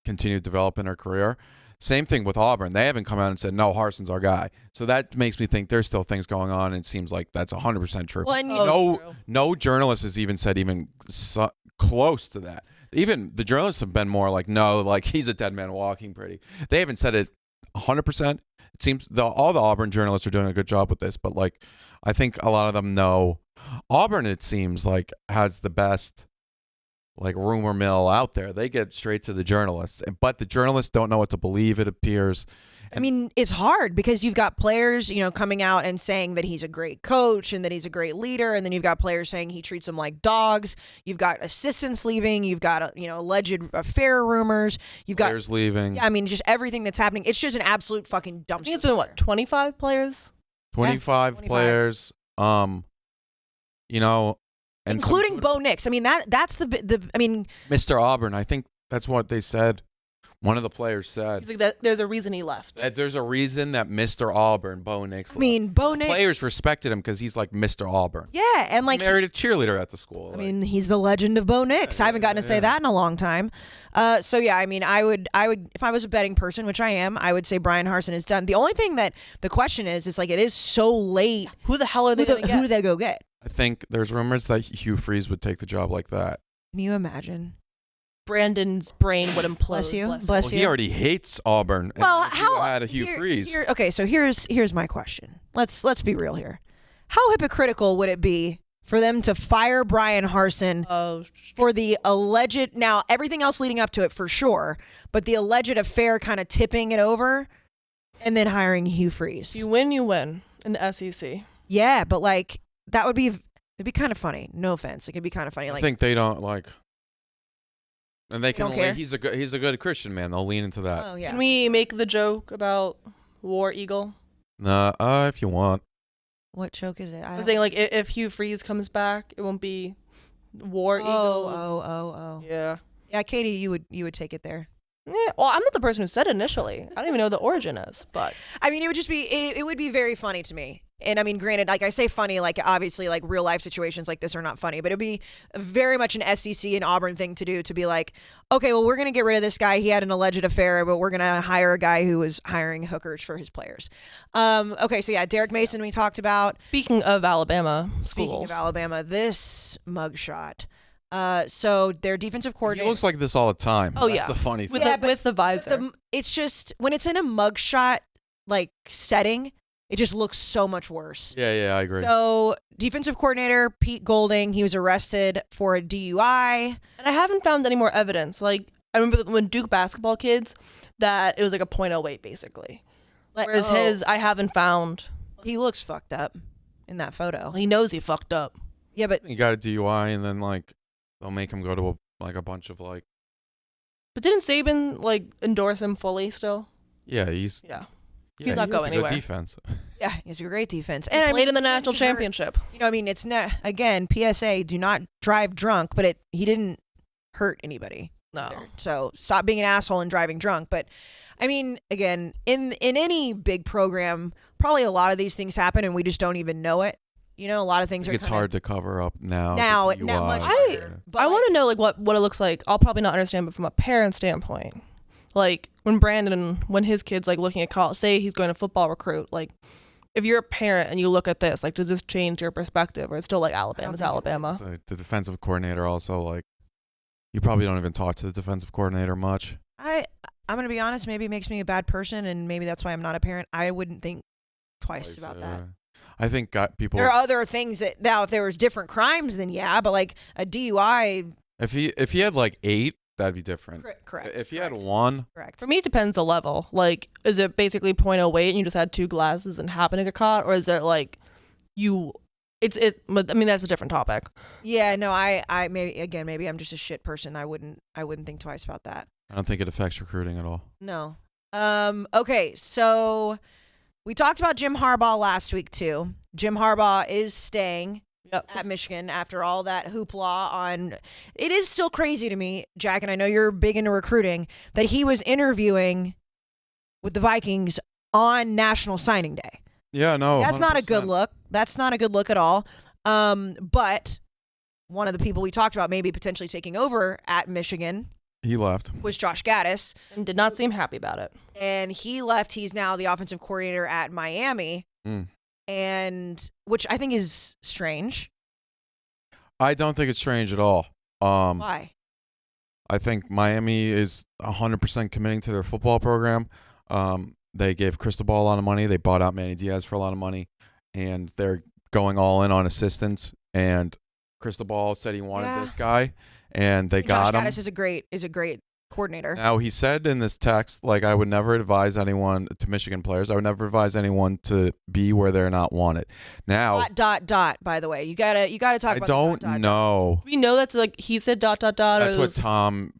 continue developing her career. Same thing with Auburn. They haven't come out and said, no, Harsin's our guy. So that makes me think there's still things going on, and it seems like that's 100% true. Well, and no journalist has even said close to that. Even the journalists have been more like, no, like he's a dead man walking pretty. They haven't said it 100%. It seems all the Auburn journalists are doing a good job with this, but like I think a lot of them know. Auburn, it seems like, has the best like rumor mill out there. They get straight to the journalists, but the journalists don't know what to believe, it appears. I mean, it's hard because you've got players, coming out and saying that he's a great coach and that he's a great leader, and then you've got players saying he treats them like dogs. You've got assistants leaving. You've got alleged affair rumors. You've got players leaving. Yeah, I mean, just everything that's happening. It's just an absolute fucking dumpster. I think it's been 25 players. 25 players. Including Bo Nix. I mean, that's Mr. Auburn. I think that's what they said. One of the players said. He's like, that there's a reason he left. There's a reason that Mr. Auburn, Bo Nix, left. I mean, Bo Nix. Players respected him because he's like Mr. Auburn. Yeah, and like he married a cheerleader at the school. I mean, he's the legend of Bo Nix. I haven't gotten to say that in a long time. So yeah, I mean, I would, if I was a betting person, which I am, I would say Bryan Harsin is done. The only thing that the question is like, it is so late. Who the hell are they going to get? Who do they go get? I think there's rumors that Hugh Freeze would take the job like that. Can you imagine? Brandon's brain would implode. Bless you. Well, he already hates Auburn. Well, how had a Hugh Freeze? Okay, so here's my question. Let's be real here. How hypocritical would it be for them to fire Bryan Harsin for the alleged? Now, everything else leading up to it for sure, but the alleged affair kind of tipping it over, and then hiring Hugh Freeze. You win in the SEC. Yeah, but like it'd be kind of funny. No offense, it'd be kind of funny. Like, I think they don't like. And they can. care? He's a good Christian man. They'll lean into that. Oh yeah. Can we make the joke about War Eagle? Nah, if you want. What joke is it? I was saying like if Hugh Freeze comes back, it won't be War Eagle. Oh. Yeah. Yeah, Katie, you would take it there. Yeah, well, I'm not the person who said it initially. I don't even know what the origin is, but I mean, it would be very funny to me. And I mean, granted, like I say funny, like obviously like real life situations like this are not funny, but it'd be very much an SEC and Auburn thing to do, to be like, okay, well, we're going to get rid of this guy. He had an alleged affair, but we're going to hire a guy who was hiring hookers for his players. Okay. So yeah, Derrick Mason, we talked about. Speaking of Alabama schools. Speaking of Alabama, this mugshot. So their defensive coordinator. He looks like this all the time. Oh, That's yeah. the funny thing. With the visor. It's just when it's in a mugshot like setting, It just looks so much worse. Yeah, I agree. So, defensive coordinator Pete Golding, he was arrested for a DUI. And I haven't found any more evidence. Like, I remember when Duke basketball kids, that it was like a .08 basically. Whereas his, I haven't found. He looks fucked up in that photo. He knows he fucked up. Yeah, but he got a DUI, and then like they'll make him go to a bunch of like. But didn't Saban like endorse him fully still? Yeah, he's not going anywhere. Good defense. yeah, he's a great defense. And I played mean, in the national championship. You know, I mean, it's not, again, PSA, do not drive drunk, but he didn't hurt anybody. No. Either. So stop being an asshole and driving drunk. But I mean, again, in any big program, probably a lot of these things happen and we just don't even know it. You know, a lot of things It's hard to cover up now. Now the DUI. much harder. I want to know like what it looks like. I'll probably not understand, but from a parent standpoint, like when his kid's like looking at college, say he's going to football recruit, like if you're a parent and you look at this, like does this change your perspective, or it's still like Alabama's Alabama? So the defensive coordinator also, like, you probably don't even talk to the defensive coordinator much. I'm gonna be honest, maybe it makes me a bad person and maybe that's why I'm not a parent. I wouldn't think twice about that. I think people. There are other things that now, if there was different crimes, then yeah, but like a DUI. If he had like 8, that'd be different. Correct. If he had 1. Correct. For me, it depends the level. Like, is it basically .08 and you just had 2 glasses and happen to get caught, or is it like But I mean, that's a different topic. Yeah, no, I maybe I'm just a shit person. I wouldn't think twice about that. I don't think it affects recruiting at all. No. Okay, so we talked about Jim Harbaugh last week too. Jim Harbaugh is staying at Michigan after all that hoopla on. It is still crazy to me, Jack, and I know you're big into recruiting, that he was interviewing with the Vikings on National Signing Day. Yeah, no. That's 100%. not a good look. That's not a good look at all. But one of the people we talked about maybe potentially taking over at Michigan, he left, was Josh Gaddis. And did not seem happy about it. And he left. He's now the offensive coordinator at Miami. And which I think is strange. I don't think it's strange at all. Why? I think Miami is 100% committing to their football program. They gave Cristobal a lot of money. They bought out Manny Diaz for a lot of money, and they're going all in on assistants. And Cristobal said he wanted this guy, and they got him. Josh Gaddis is a great coordinator. Now, he said in this text, like, I would never advise anyone to Michigan players. I would never advise anyone to be where they're not wanted. Now, dot. By the way, you gotta talk about. I don't know. We know that's like he said ... That's or what Tom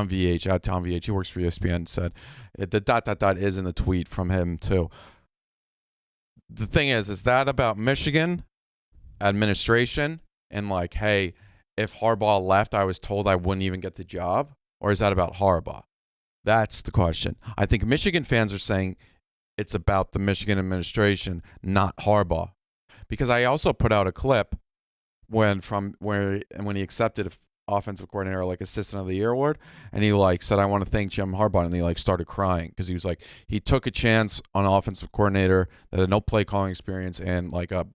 VH, he works for ESPN, said. The ... is in the tweet from him too. The thing is that about Michigan administration and like, hey, if Harbaugh left, I was told I wouldn't even get the job? Or is that about Harbaugh? That's the question. I think Michigan fans are saying it's about the Michigan administration, not Harbaugh. Because I also put out a clip when he accepted offensive coordinator, like assistant of the year award, and he like said, I want to thank Jim Harbaugh, and he like started crying because he was like, he took a chance on an offensive coordinator that had no play calling experience and like a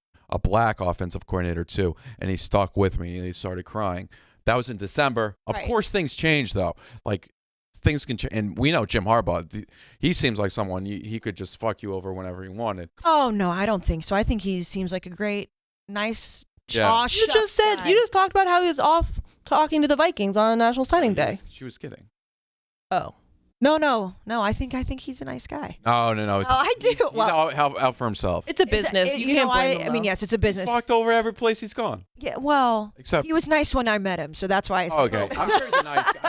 black offensive coordinator too, and he stuck with me, and he started crying. That was in December. Of course things change though. Like things can change, and we know Jim Harbaugh, he seems like someone he could just fuck you over whenever he wanted. Oh no, I don't think so. I think he seems like a great, nice. Yeah. You just talked about how he was off talking to the Vikings on National Signing Day. She was kidding. Oh. No. I think he's a nice guy. No. I do. He's out for himself. It's a business. You can't blame him. I mean, yes, it's a business. He's fucked over every place he's gone. Yeah, well, except he was nice when I met him, so that's why I said. Okay, I'm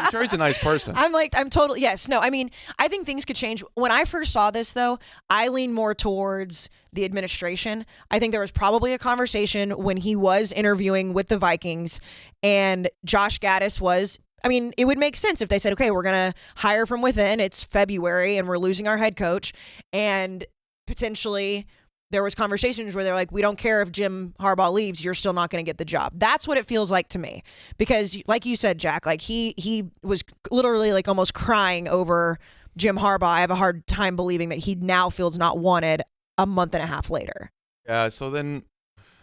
sure he's a nice person. I'm totally, yes. No, I mean, I think things could change. When I first saw this, though, I lean more towards the administration. I think there was probably a conversation when he was interviewing with the Vikings, and Josh Gaddis was. I mean, it would make sense if they said, okay, we're going to hire from within. It's February and we're losing our head coach. And potentially there was conversations where they're like, we don't care if Jim Harbaugh leaves, you're still not going to get the job. That's what it feels like to me. Because like you said, Jack, like he was literally like almost crying over Jim Harbaugh. I have a hard time believing that he now feels not wanted a month and a half later. Yeah, so then.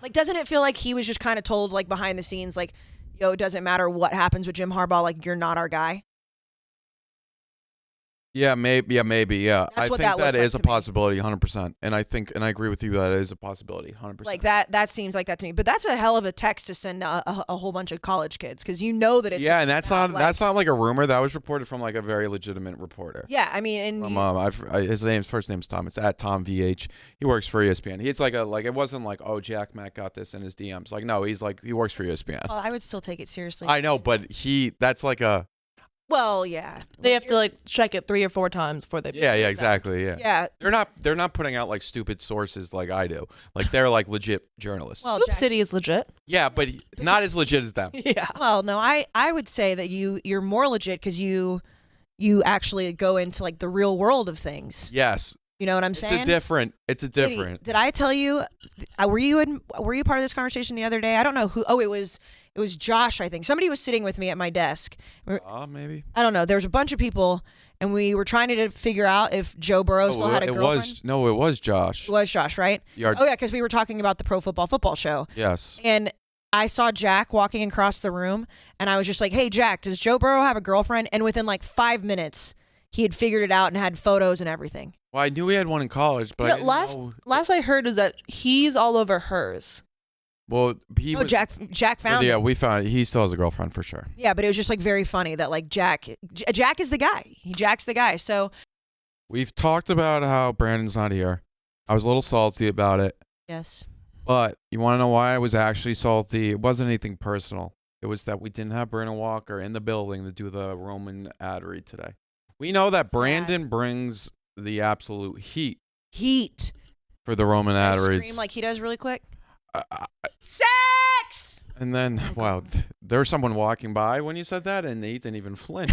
Like, doesn't it feel like he was just kind of told like behind the scenes, like, yo, it doesn't matter what happens with Jim Harbaugh, like, you're not our guy? Yeah, maybe. Yeah, maybe. Yeah, That's I what think that that looks is like a to me. possibility, 100%. And I agree with you that it is a possibility, 100%. Like that seems like that to me. But that's a hell of a text to send a whole bunch of college kids because you know that it's Yeah, and that's out, not like a rumor. That was reported from like a very legitimate reporter. Yeah, I mean, and From his first name's Tom. It's at Tom VH. He works for ESPN. It's like it wasn't like, oh, Jack Mack got this in his DMs. Like, no, he's like, he works for ESPN. well, I would still take it seriously. I know, but that's like a Well, yeah. They have to like check it 3 or 4 times before they. yeah, exactly, yeah. Yeah. They're not putting out like stupid sources like I do. Like they're like legit journalists. Well, Scoop Jack- City is legit. Yeah, but not as legit as them. Yeah. Well, no, I would say that you're more legit because you actually go into like the real world of things. Yes. You know what I'm It's saying? a different. Katie, did I tell you? Were you part of this conversation the other day? I don't know who. Oh, it was Josh. I think somebody was sitting with me at my desk. Maybe. I don't know. There was a bunch of people, and we were trying to figure out if Joe Burrow still had a girlfriend. It was Josh. It was Josh, right? Yeah. Oh yeah, because we were talking about the Pro Football Show. Yes. And I saw Jack walking across the room, and I was just like, "Hey, Jack, does Joe Burrow have a girlfriend?" And within like 5 minutes, he had figured it out and had photos and everything. Well, I knew he had one in college, but I didn't know. Last I heard is that he's all over hers. Well, Jack found yeah, it. we found it. He still has a girlfriend for sure. Yeah, but it was just like very funny that like Jack is the guy. Jack's the guy. So We've talked about how Brandon's not here. I was a little salty about it, yes, but you want to know why I was actually salty? It wasn't anything personal. It was that we didn't have Brandon Walker in the building to do the Roman ad read today. We know that Sad. Brandon brings the absolute heat heat. for the Roman ad reads. Scream like he does really quick. Uh, Sex. And then, wow, there was someone walking by when you said that, and he didn't even flinch.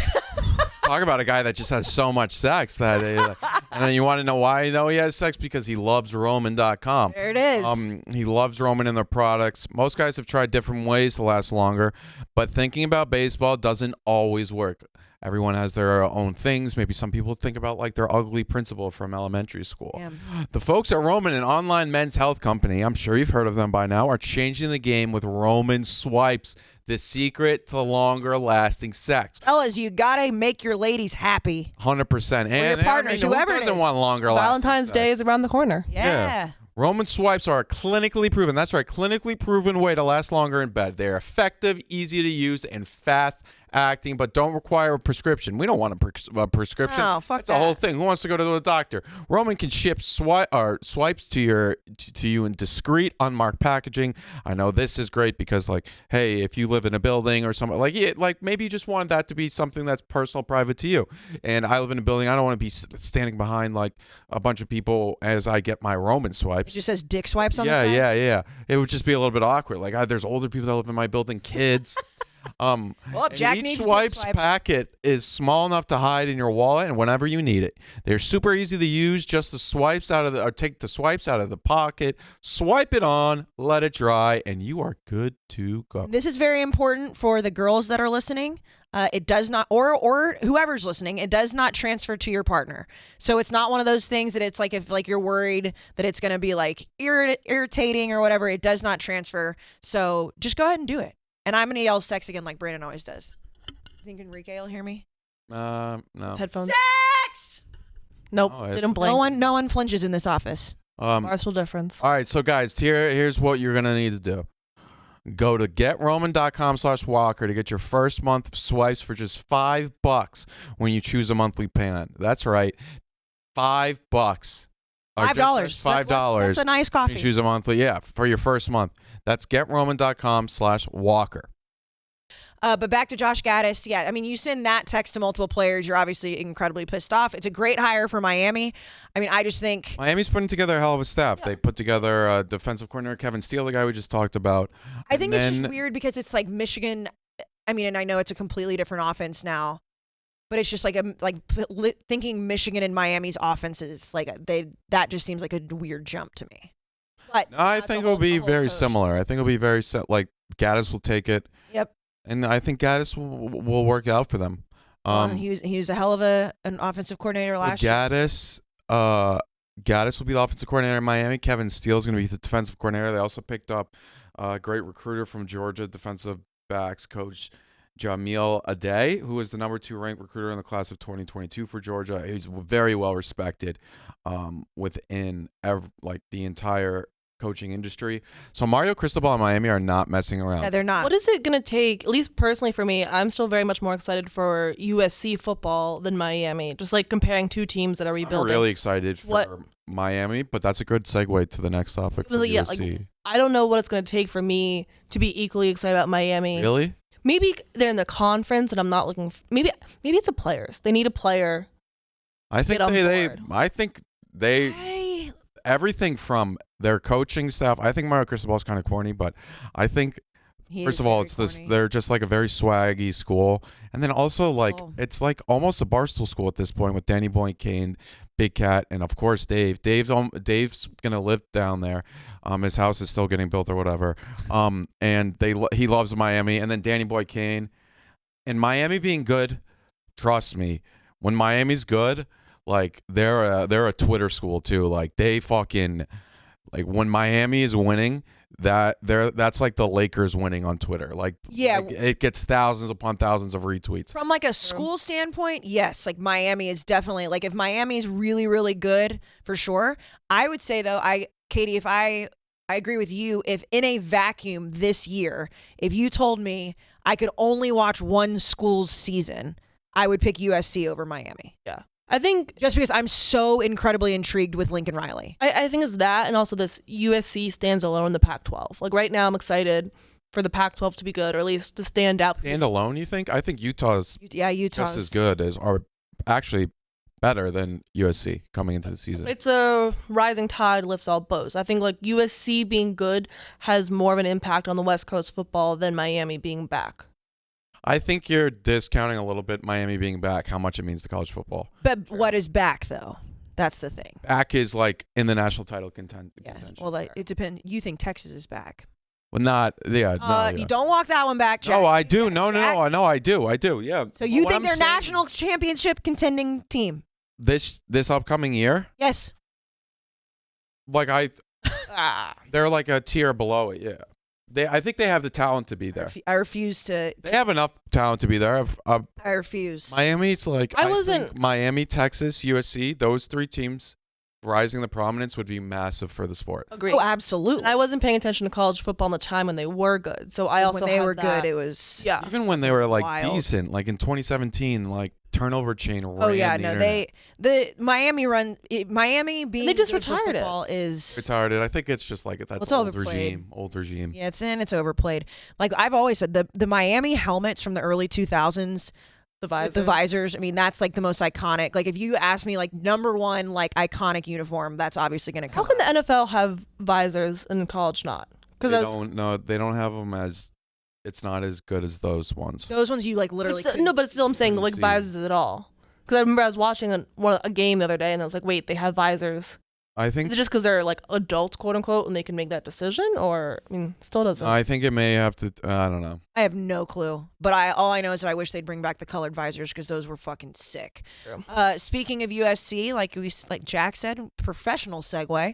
Talk about a guy that just has so much sex that, and then you want to know why he has sex? Because he loves Roman.com. There it is. He loves Roman and their products. Most guys have tried different ways to last longer, but thinking about baseball doesn't always work. Everyone has their own things. Maybe some people think about like their ugly principal from elementary school. Yeah. The folks at Roman, an online men's health company, I'm sure you've heard of them by now, are changing the game with Roman Swipes, the secret to longer lasting sex. Fellas, you gotta make your ladies happy. 100%. And your partners, who whoever it doesn't is. want longer lasting Valentine's sex? Day is around the corner. Yeah. Roman Swipes are a clinically proven, that's right, clinically proven way to last longer in bed. They're effective, easy to use, and fast acting, but don't require a prescription. We don't want a prescription. No, fuck That's the whole that. thing. Who wants to go to the doctor? Roman can ship swipes to you in discreet, unmarked packaging. I know this is great because, like, hey, if you live in a building or something, like maybe you just wanted that to be something that's personal, private to you. And I live in a building. I don't want to be standing behind like a bunch of people as I get my Roman swipes. It just says dick swipes on the Yeah, side. yeah. It would just be a little bit awkward. Like, there's older people that live in my building, kids. Well, And Jack each needs dick swipes swipes. packet is small enough to hide in your wallet and whenever you need it. They're super easy to use. Just take the swipes out of the pocket, swipe it on, let it dry, and you are good to go. This is very important for the girls that are listening. It does not, or whoever's listening, it does not transfer to your partner. So it's not one of those things that it's like if like you're worried that it's going to be like irritating or whatever. It does not transfer. So just go ahead and do it. And I'm going to yell sex again like Brandon always does. You think Enrique will hear me? No. Headphones. Sex! Nope. Oh, it's- Didn't blink. No one flinches in this office. Partial difference. All right, so guys, here's what you're gonna need to do. Go to getroman.com/Walker to get your first month of swipes for just $5 when you choose a monthly plan. That's right, $5. $5. $5. That's a nice when coffee. you choose a monthly, for your first month. That's getroman.com/Walker. But back to Josh Gaddis. Yeah, I mean, you send that text to multiple players, you're obviously incredibly pissed off. It's a great hire for Miami. I mean, I just think Miami's putting together a hell of a staff. They put together defensive coordinator Kevin Steele, the guy we just talked about. I think And it's just then- weird because it's like Michigan. I mean, and I know it's a completely different offense now, but it's just like thinking Michigan and Miami's offenses that just seems like a weird jump to me. But I That's think a it'll whole- be a whole very coach. similar. I think it'll be very like Gaddis will take it. Yep. And I think Gaddis will work out for them. He was a hell of an offensive coordinator last year. Gaddis will be the offensive coordinator in Miami. Kevin Steele is going to be the defensive coordinator. They also picked up a great recruiter from Georgia, defensive backs coach Jamil Adey, who is the number 2 ranked recruiter in the class of 2022 for Georgia. He's very well respected within the entire coaching industry. So Mario Cristobal and Miami are not messing around. Yeah, they're not. What is it going to take, at least personally for me, I'm still very much more excited for USC football than Miami, just like comparing two teams that are rebuilding. I'm really excited for Miami, but that's a good segue to the next topic for USC. I don't know what it's going to take for me to be equally excited about Miami. Really? Maybe they're in the conference and I'm not looking maybe it's a players. They need a player. I think everything from their coaching staff. I think Mario Cristobal is kind of corny, but I think first of all, it's this. They're just like a very swaggy school, and then also it's like almost a barstool school at this point with Danny Boy Kane, Big Cat, and of course Dave. Dave's gonna live down there. His house is still getting built or whatever. And he loves Miami, and then Danny Boy Kane, and Miami being good. Trust me, when Miami's good. Like they're a Twitter school too. Like they fucking when Miami is winning, that's like the Lakers winning on Twitter. It gets thousands upon thousands of retweets. From like a school standpoint, yes, like Miami is definitely if Miami is really, really good for sure. I would say though, Katie, if I agree with you, if in a vacuum this year, if you told me I could only watch one school's season, I would pick USC over Miami. Yeah. I think just because I'm so incredibly intrigued with Lincoln Riley. I think it's that, and also this USC stands alone in the Pac-12. Like right now, I'm excited for the Pac-12 to be good, or at least to stand out. Stand alone, you think? I think Utah's just as good or actually better than USC coming into the season. It's a rising tide lifts all boats. I think like USC being good has more of an impact on the West Coast football than Miami being back. I think you're discounting a little bit Miami being back, how much it means to college football. But what is back, though? That's the thing. Back is like in the national title contention. Well, it depends. You think Texas is back? Well, not. Yeah. You don't walk that one back, Jack. No, I do. No, I do. Yeah. So you think they're national championship contending team? This upcoming year? Yes. They're like a tier below it. Yeah. I think they have the talent to be there. I refuse to. They have enough talent to be there. I refuse. Miami's Miami, Texas, USC. Those 3 teams rising to prominence would be massive for the sport. Agreed. Oh, absolutely. And I wasn't paying attention to college football in the time when they were good. So I also when they were good, it was even when they were wild. Decent, like in 2017, turnover chain. The Miami run. Miami being they just good for retired football is retired it. I think it's just that's old regime. Old regime. Yeah, it's overplayed. Like I've always said, the Miami helmets from the early 2000s. The visors. I mean, that's like the most iconic. Like if you ask me, number one, iconic uniform, that's obviously going to come. How can the NFL have visors and college not? Because they don't have them as. It's not as good as those ones. Those ones you literally. But still, I'm saying visors at all. Because I remember I was watching a game the other day, and I was like, wait, they have visors. I think. Is it just because they're adults, quote unquote, and they can make that decision, or still doesn't? I think it may have to. I don't know. I have no clue, but all I know is that I wish they'd bring back the colored visors because those were fucking sick. True. Speaking of USC, like Jack said, professional segue.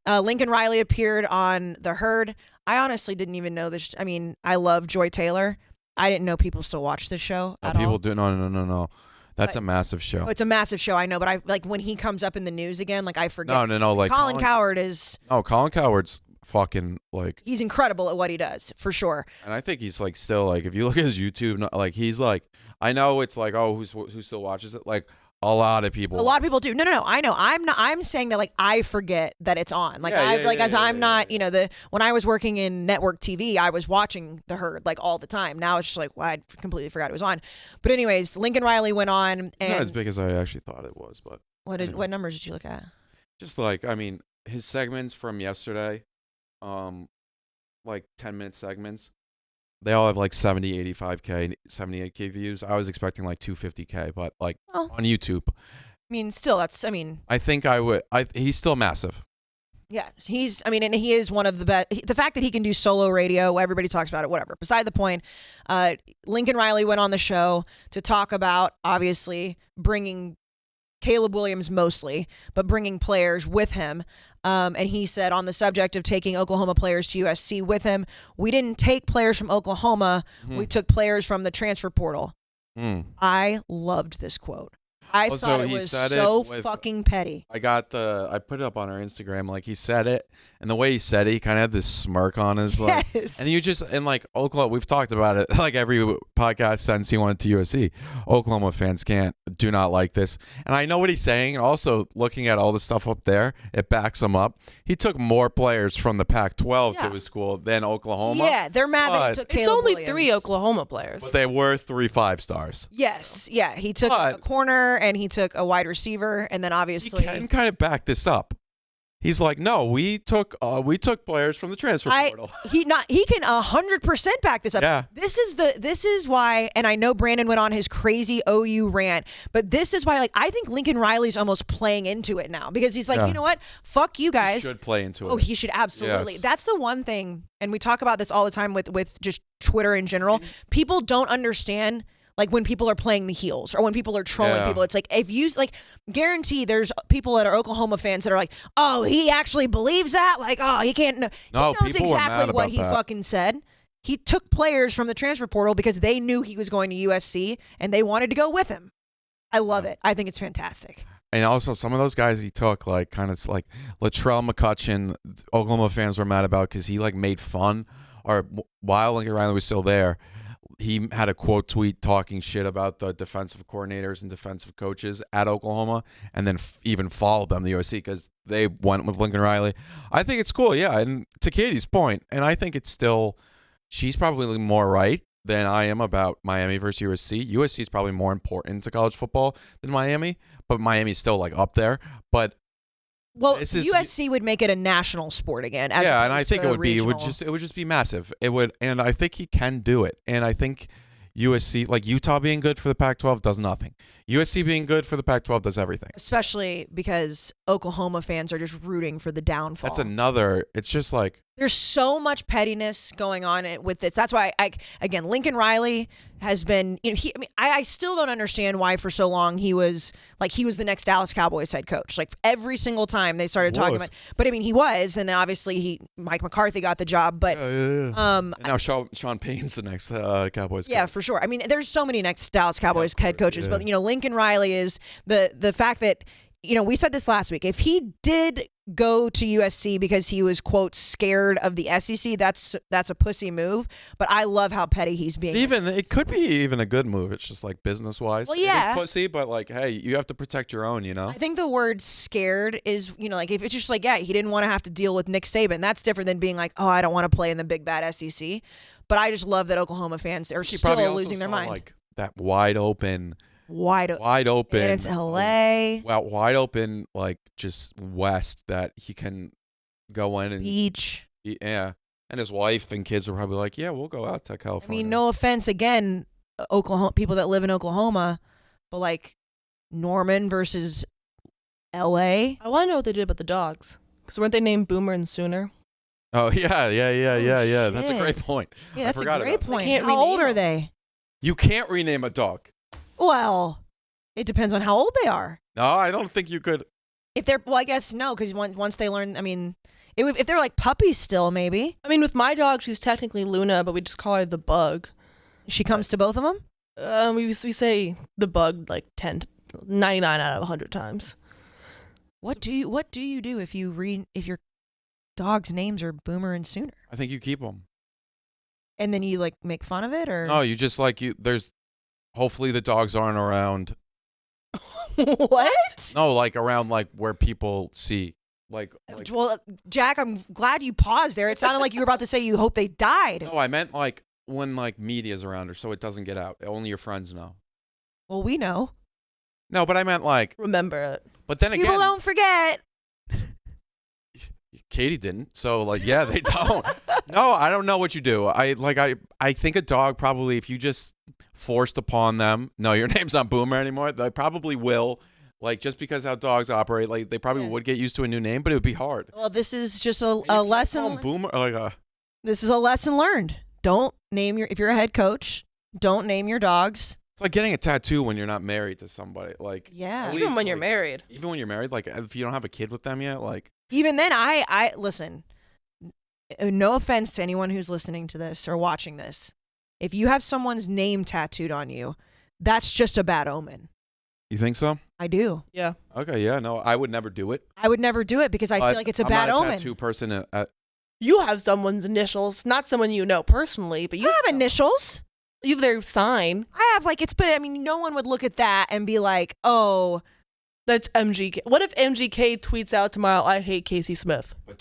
Lincoln Riley appeared on The Herd. I honestly didn't even know this. I mean, I love Joy Taylor. I didn't know people still watch this show. People do. No. That's a massive show. Oh, it's a massive show, I know, but when he comes up in the news again, I forget. No. Colin Cowherd is. No, Colin Cowherd's fucking He's incredible at what he does, for sure. And I think he's still if you look at his YouTube, he's I know it's who still watches it? A lot of people. A lot of people do. No. I know. I'm saying that I forget that it's on. When I was working in network TV, I was watching The Herd all the time. Now it's just I completely forgot it was on. But anyways, Lincoln Riley went on and not as big as I actually thought it was, but what numbers did you look at? Just his segments from yesterday, 10-minute segments. They all have 70, 85K, 78K views. I was expecting 250K, but on YouTube. I mean, still, I think I would. He's still massive. Yeah, and he is one of the best. The fact that he can do solo radio, everybody talks about it, whatever. Beside the point, Lincoln Riley went on the show to talk about, obviously, bringing Caleb Williams mostly, but bringing players with him. And he said on the subject of taking Oklahoma players to USC with him, we didn't take players from Oklahoma. We took players from the transfer portal. I loved this quote. I thought it was so fucking petty. I put it up on our Instagram. Like, he said it, and the way he said it, he kind of had this smirk on his like. Yes. And like Oklahoma, we've talked about it like every podcast since he went to USC. Oklahoma fans do not like this, and I know what he's saying. And also looking at all the stuff up there, it backs him up. He took more players from the Pac-12 to his school than Oklahoma. Yeah, they're mad that he took Caleb It's only Williams. 3 Oklahoma players. But they were 3 5-stars. Yes, yeah. He took a corner and he took a wide receiver, and then obviously He can kind of back this up. He's like, no, we took players from the transfer portal. He can 100% back this up. Yeah. This is why, and I know Brandon went on his crazy OU rant, but this is why, like, I think Lincoln Riley's almost playing into it now, because he's like, you know what? Fuck you guys. He should play into it. Oh, he should absolutely. Yes. That's the one thing, and we talk about this all the time with just Twitter in general. People don't understand. Like, when people are playing the heels or when people are trolling people, it's like, if you, like, guarantee there's people that are Oklahoma fans that are like, oh, he actually believes that? Like, oh, he can't. No, he knows people were exactly mad what about he that. fucking said. He took players from the transfer portal because they knew he was going to USC and they wanted to go with him. I love it. I think it's fantastic. And also, some of those guys he took, like, kind of like Latrell McCutcheon, Oklahoma fans were mad about because he, like, made fun, or while Lincoln Riley was still there, he had a quote tweet talking shit about the defensive coordinators and defensive coaches at Oklahoma, and then even followed them to USC because they went with Lincoln Riley. I think it's cool, yeah. And to Katie's point, and I think it's still, she's probably more right than I am about Miami versus USC. USC is probably more important to college football than Miami, but Miami's still, like, up there. But well, USC would make it a national sport again. As yeah, and I think it would regional. be. It would just be massive. It would, and I think he can do it. And I think USC, like Utah being good for the Pac-12, does nothing. USC being good for the Pac-12 does everything. Especially because Oklahoma fans are just rooting for the downfall. That's another. It's just like there's so much pettiness going on with this. That's why again, Lincoln Riley has been, I still don't understand why for so long he was the next Dallas Cowboys head coach. Like, every single time they started talking about, but I mean, he was, and obviously Mike McCarthy got the job, but and now Sean Payton's the next Cowboys coach. Yeah, for sure. I mean, there's so many next Dallas Cowboys head coaches, but Lincoln Riley is the fact that, we said this last week. If he did go to USC because he was, quote, scared of the SEC, that's a pussy move. But I love how petty he's being. It could be even a good move. It's just like business wise. Well, yeah, it is pussy, but like, hey, you have to protect your own. I think the word scared is, like, if it's just like, yeah, he didn't want to have to deal with Nick Saban. That's different than being like, oh, I don't want to play in the big bad SEC. But I just love that Oklahoma fans are still losing their mind. Like that wide open. And it's LA. Well, wide open, like just west that he can go in and beach. Yeah. And his wife and kids were probably like, yeah, we'll go out to California. I mean, no offense again, Oklahoma people that live in Oklahoma, but like Norman versus LA. I want to know what they did about the dogs. Because weren't they named Boomer and Sooner? Oh, yeah. That's a great point. Yeah, that's a great point. How old are they? You can't rename a dog. Well, it depends on how old they are. No, I don't think you could. If they're, I guess no, because once they learn, I mean, if they're like puppies still, maybe. I mean, with my dog, she's technically Luna, but we just call her the Bug. She comes to both of them? We say the Bug like 99 out of 100 times. What do you do if your dog's names are Boomer and Sooner? I think you keep them. And then you like make fun of it, or no? You just like there's. Hopefully the dogs aren't around. What? No, like around like where people see. Like well, Jack, I'm glad you paused there. It sounded like you were about to say you hope they died. No, I meant like when like media's around her, so it doesn't get out. Only your friends know. Well, we know. No, but I meant like remember it. But then again, people don't forget. Katie didn't, so like, yeah, they don't. No, I don't know what you do. I think a dog probably, if you just forced upon them, no, your name's not Boomer anymore. They probably will, like, just because how dogs operate, like they probably would get used to a new name, but it would be hard. Well, this is just a lesson. Boomer, like this is a lesson learned. Don't name if you're a head coach, don't name your dogs It's like getting a tattoo when you're not married to somebody. Like Yeah. at Even least, when you're like, married. Even when you're married, like if you don't have a kid with them yet, like Even then, I listen. No offense to anyone who's listening to this or watching this. If you have someone's name tattooed on you, that's just a bad omen. you think so? I do. Yeah. Okay, yeah, no, I would never do it. I would never do it because I feel like it's a bad I'm not a omen. tattoo person. You have someone's initials, not someone you know personally, but You have initials. You have their sign. I have but I mean, no one would look at that and be like, oh. That's MGK. What if MGK tweets out tomorrow, I hate Casey Smith? A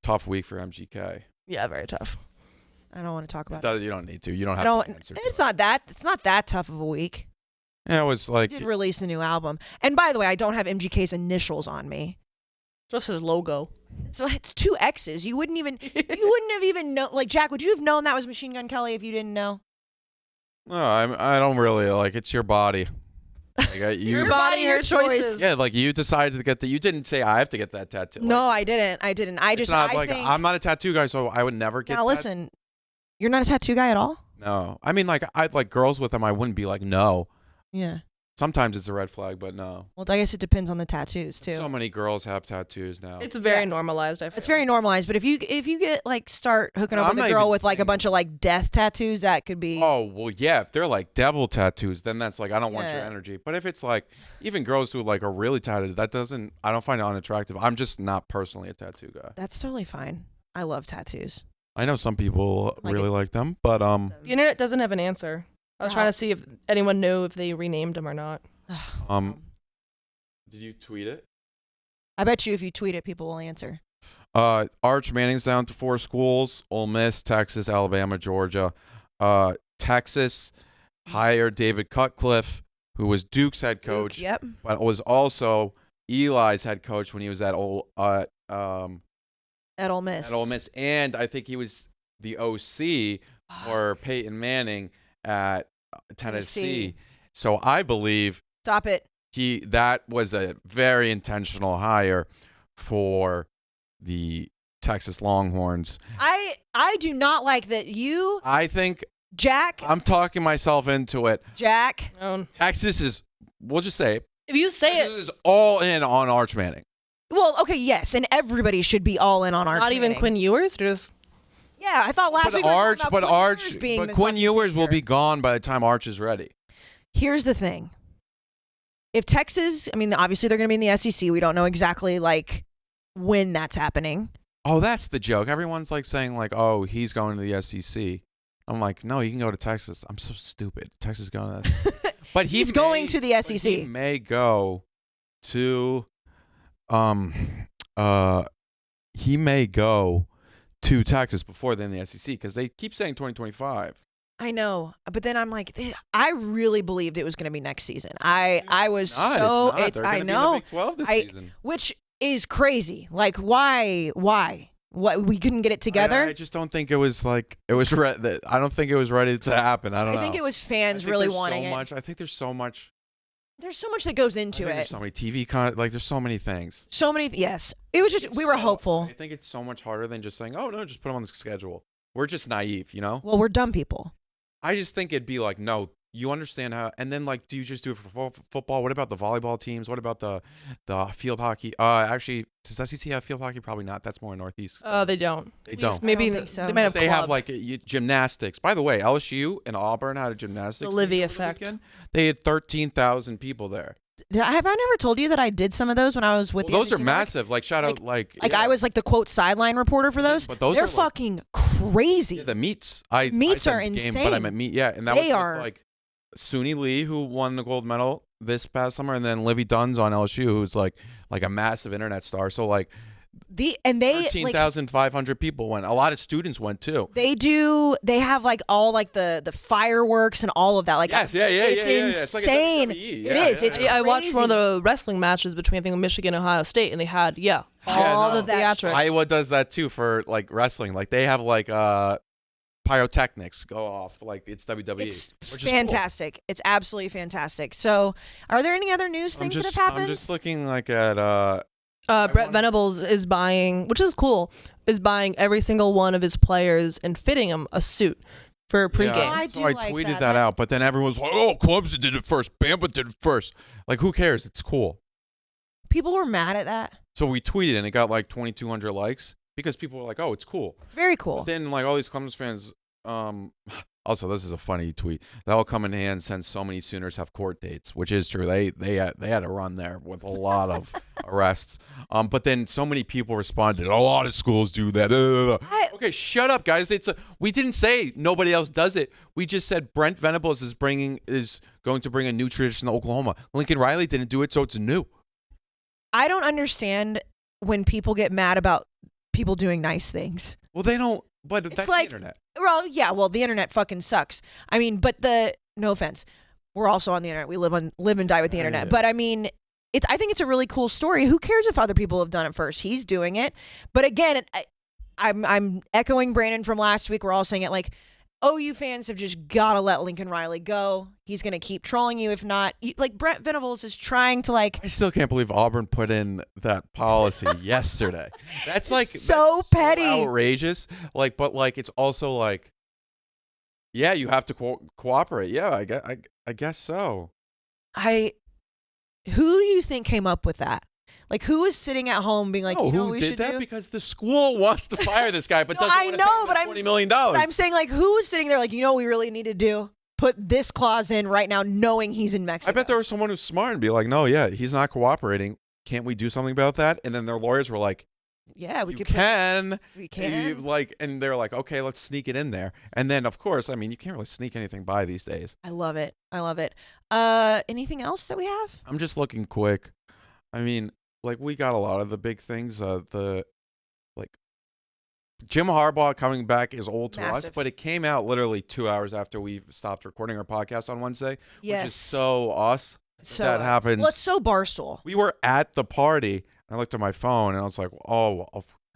tough week for MGK. Yeah, very tough. I don't want to talk about it. You don't need to. You don't have I don't. to answer. It's not that tough of a week. Yeah, it was like He did release a new album. And by the way, I don't have MGK's initials on me. Just his logo. So it's 2 X's. You wouldn't have even known. Like, Jack, would you have known that was Machine Gun Kelly if you didn't know? no, I don't really like. It's your body. Like, Your body, your choices. Yeah, like you decided to get that. You didn't say I have to get that tattoo. No, Like, I didn't. I it's just not I like think. I'm not a tattoo guy, so I would never get. Now listen, you're not a tattoo guy at all. No, I mean like I'd like girls with them. I wouldn't be like no. Yeah. Sometimes it's a red flag, but no. Well, I guess it depends on the tattoos too. So many girls have tattoos now. It's very Yeah. normalized, I feel. It's very normalized, but if you get like start hooking up I'm with a not girl even with like a saying- bunch of like death tattoos, that could be. Oh well, yeah. If they're like devil tattoos, then that's like I don't want your Yeah. energy. But if it's like even girls who like are really tatted, I don't find it unattractive. I'm just not personally a tattoo guy. That's totally fine. I love tattoos. I know some people Like really it- like them, but The internet doesn't have an answer. I was Oh. trying to see if anyone knew if they renamed him or not. did you tweet it? I bet you if you tweet it, people will answer. Arch Manning's down to 4 schools: Ole Miss, Texas, Alabama, Georgia. Texas hired David Cutcliffe, who was Duke's head coach, Yep. but was also Eli's head coach when he was at Ole Miss. At Ole Miss, and I think he was the OC for Peyton Manning at Tennessee. So I believe Stop it. that was a very intentional hire for the Texas Longhorns. I do not like that you, I think Jack. I'm talking myself into it. Jack. Texas is, we'll just say it. If you say Texas it, is all in on Arch Manning. Well, okay, yes, and everybody should be all in on Arch. not even Manning. Quinn Ewers, just Yeah, I thought last week we were talking about Quinn Ewers being the Quinn fucking Ewers will savior. be gone by the time Arch is ready. Here's the thing. If Texas, I mean, obviously they're going to be in the SEC. We don't know exactly like when that's happening. Oh, that's the joke. Everyone's like saying like, oh, he's going to the SEC. I'm like, no, you can go to Texas. I'm so stupid. Texas is going to the But He's going to the but SEC. He may go to he may go to Texas before then the SEC because they keep saying 2025. I know, but then I'm like, I really believed it was going to be next season. I was Not, so it's not. it's They're I gonna be in know, the Big 12 this season. which is crazy. Like, why? What, we couldn't get it together? I just don't think it was like it was. I don't think it was ready to happen. I don't know. I think it was fans I think really there's wanting so it. much. I think there's so much. There's so much that goes into There's it. so many TV like there's so many things. So many. Yes, it was just we were hopeful. I think it's so much harder than just saying, "Oh no, just put them on the schedule." We're just naive, you know. Well, we're dumb people. I just think it'd be like, no, you understand how, and then like, do you just do it for football? What about the volleyball teams? What about the field hockey? Actually, does SEC have field hockey? Probably not. That's more Northeast. they don't. They don't. Maybe I don't think so. they might have. They have club. like gymnastics. By the way, LSU and Auburn had a gymnastics. The Livy meet over effect. weekend. They had 13,000 people there. Have I never told you that I did some of those when I was with Well, the those are SEC Network? massive. Like shout out, like Like yeah. I was like the quote sideline reporter for those. But those They're are, like- fucking crazy. Yeah, the meets. Meets said are game, insane. but I meant meet. Yeah, and that They was are. with, like Suni Lee, who won the gold medal this past summer, and then Livy Dunn's on LSU, who's like a massive internet star. So like They 13,500 people went. A lot of students went too. They have like all like the fireworks and all of that. Like Yes, yeah. it's yeah. insane. It's like a WWE. It is. It's I watched one of crazy. the wrestling matches between I think Michigan and OhioTate, and they had Yeah, all no. the theatrics. Iowa does that too for like wrestling. Like they have like pyrotechnics go off like it's WWE. It's which is cool. fantastic. It's absolutely fantastic. So, are there any other news things that have happened? I'm just looking like at Brett Venables is buying, which is cool, is buying every single one of his players and fitting them a suit. for pregame. Yeah, I so do I like tweeted that. that That's- out, but then everyone's like, "Oh, Clemson did it first. Bama did it first." Like, who cares? It's cool. People were mad at that. So we tweeted, and it got like 2,200 likes because people were like, "Oh, it's cool." It's very cool. But then, like all these Clemson fans, also this is a funny tweet. That'll come in hand since so many Sooners have court dates, which is true. They had a run there with a lot of arrests. But then so many people responded. A lot of schools do that. Okay, shut up, guys. We didn't say nobody else does it. We just said Brent Venables is going to bring a new tradition to Oklahoma. Lincoln Riley didn't do it, so it's new. I don't understand when people get mad about people doing nice things. Well, they don't. But that's like- the internet. Well, yeah, the internet fucking sucks. I mean, but no offense. We're also on the internet. We live and die with the internet. Yeah. But I mean, I think it's a really cool story. Who cares if other people have done it first? He's doing it. But again, I'm echoing Brandon from last week. We're all saying it like, OU fans have just got to let Lincoln Riley go. He's going to keep trolling you if not. Like, Brent Venables is trying to like. I still can't believe Auburn put in that policy yesterday. That's like so petty. Outrageous. Like, but like it's also like, yeah, you have to cooperate. Yeah, I guess so. Who do you think came up with that? Like, who was sitting at home being like, No, you know who what we did should that? do? Because the school wants to fire this guy, but No, doesn't I want to know, pay him but $20 million. But I'm saying, like, who was sitting there like, you know what we really need to do? Put this clause in right now, knowing he's in Mexico. I bet there was someone who's smart and be like, no, yeah, he's not cooperating. Can't we do something about that? And then their lawyers were like, yeah, we you could. can. We can. And they're like, okay, let's sneak it in there. And then, of course, I mean, you can't really sneak anything by these days. I love it. Anything else that we have? I'm just looking quick. I mean, like we got a lot of the big things. Jim Harbaugh coming back is old to us, Massive. but it came out literally 2 hours after we stopped recording our podcast on Wednesday, Yes. which is so us. So that happens. Well, it's so Barstool. We were at the party. And I looked at my phone and I was like, oh,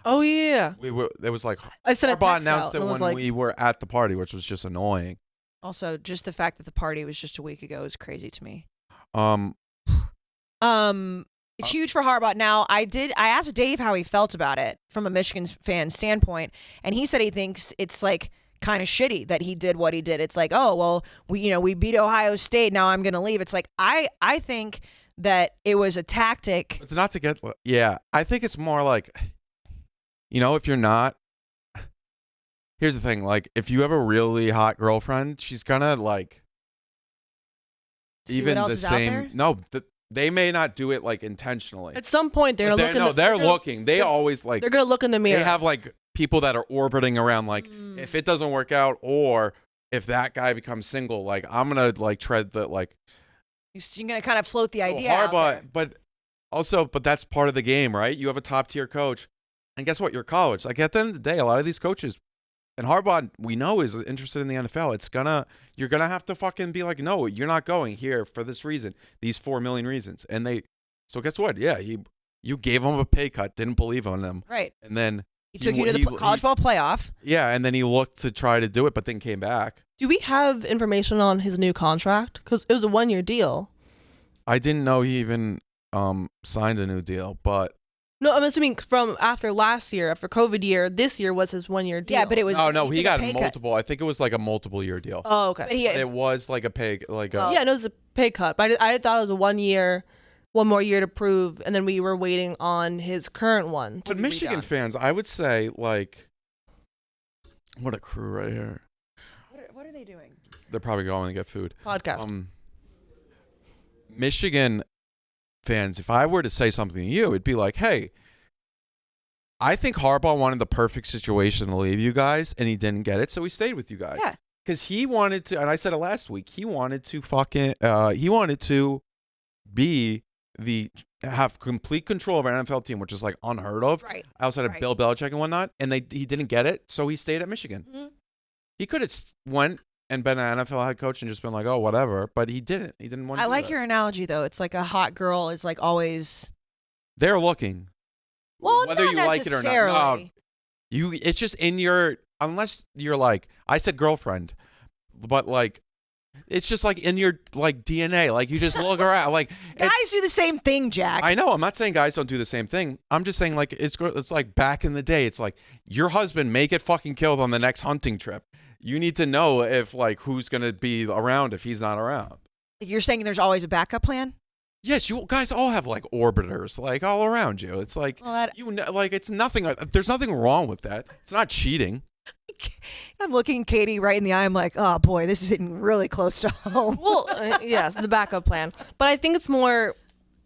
Oh yeah. it was like I sent a Harbaugh text announced out it and was when like, we were at the party, which was just annoying. Also, just the fact that the party was just a week ago is crazy to me. It's huge for Harbaugh. Now, I asked Dave how he felt about it from a Michigan fan standpoint, and he said he thinks it's like kind of shitty that he did what he did. It's like, oh, well, we beat Ohio State, now I'm going to leave. It's like I think that it was a tactic. It's not to get, yeah, I think it's more like, if you're not, here's the thing, like, if you have a really hot girlfriend, she's gonna, like, See what else is out there? No, they may not do it, like, intentionally. at some point they're But looking. they're looking. They always, like, They're gonna look in the mirror. they have, like, people that are orbiting around, like, if it doesn't work out or if that guy becomes single, like, I'm gonna, like, tread the, like, You're going to kind of float the idea out Harbaugh, there. but that's part of the game, right? You have a top tier coach, and guess what? You're college. Like at the end of the day, a lot of these coaches, and Harbaugh, we know is interested in the NFL. You're gonna have to fucking be like, no, you're not going here for this reason, these 4 million reasons, so guess what? Yeah, you gave him a pay cut, didn't believe in him, Right. and then He took you to the college football playoff. Yeah, and then he looked to try to do it, but then came back. Do we have information on his new contract? Because it was a 1-year deal. I didn't know he even signed a new deal, but No, I'm assuming from after last year, after COVID year, this year was his 1-year deal. Yeah, but it was. no, he took a got pay cut. multiple. I think it was like a multiple year deal. Oh, okay. But he, It was like a pay, like a. Yeah, no, it was a pay cut. But I thought it was a 1 more year to prove, and then we were waiting on his current one. To But be Michigan redone. fans, I would say, like, what a crew right here. what are they doing? They're probably going to get food. Podcast. Michigan fans, if I were to say something to you, it'd be like, hey, I think Harbaugh wanted the perfect situation to leave you guys, and he didn't get it, so he stayed with you guys. Yeah. Because he wanted to, and I said it last week, he wanted to have complete control of an NFL team, which is like unheard of, Right. outside of Right. Bill Belichick and whatnot, and he didn't get it, so he stayed at Michigan. Mhm. He could have went and been an NFL head coach and just been like, oh, whatever, but he didn't. He didn't want to I do like that. your analogy though. It's like a hot girl is like always. They're looking. Well, Whether not you like it or not. necessarily. No, it's just in your, unless you're like, I said girlfriend, but like, it's just like in your like DNA. Like you just look around. Like Guys do the same thing, Jack. I know. I'm not saying guys don't do the same thing. I'm just saying like it's like back in the day. It's like your husband may get fucking killed on the next hunting trip. you need to know if like who's gonna be around if he's not around. You're saying there's always a backup plan? Yes, you guys all have like orbiters like all around you. It's like Well, like it's nothing. There's nothing wrong with that. It's not cheating. I'm looking Katie right in the eye. I'm like, oh boy, this is hitting really close to home. Well, yes, the backup plan. But I think it's more,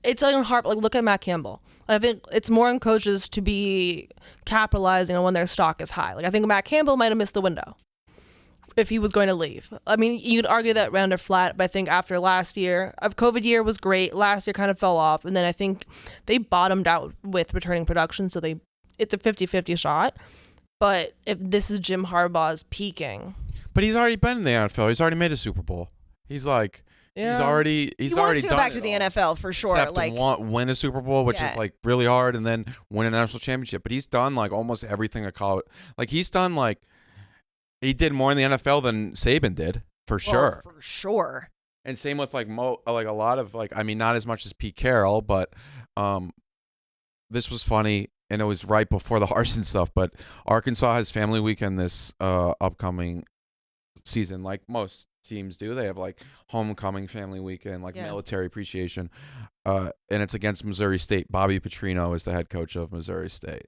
it's like hard. Like look at Matt Campbell. I think it's more on coaches to be capitalizing on when their stock is high. Like I think Matt Campbell might have missed the window if he was going to leave. I mean, you'd argue that round are flat, but I think after last year, COVID year was great. Last year kind of fell off, and then I think they bottomed out with returning production, so it's a 50-50 shot. But if this is Jim Harbaugh's peaking, But he's already been in the NFL. He's already made a Super Bowl. He's like, yeah. he's already He wants already to done go back to it the all. NFL for sure. Except Like, win a Super Bowl, which Yeah. is like really hard, and then win a national championship. But he's done like almost everything a college. Like he's done like he did more in the NFL than Saban did for sure. for sure. And same with like like a lot of like I mean not as much as Pete Carroll, but this was funny and it was right before the Harsin stuff. But Arkansas has family weekend this upcoming season, like most teams do. They have like homecoming family weekend, like Yeah. military appreciation, and it's against Missouri State. Bobby Petrino is the head coach of Missouri State.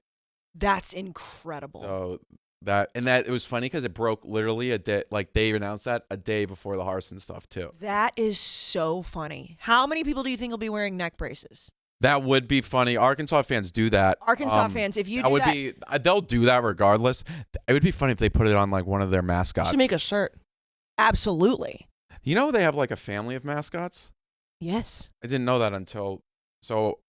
That's incredible. So that it was funny because it broke literally a day. Like they announced that a day before the Harsin stuff too. That is so funny. How many people do you think will be wearing neck braces? That would be funny. Arkansas fans do that. Arkansas fans, if you that do would that, be they'll do that regardless. It would be funny if they put it on like one of their mascots. should make a shirt. absolutely. You know they have like a family of mascots. Yes. I didn't know that until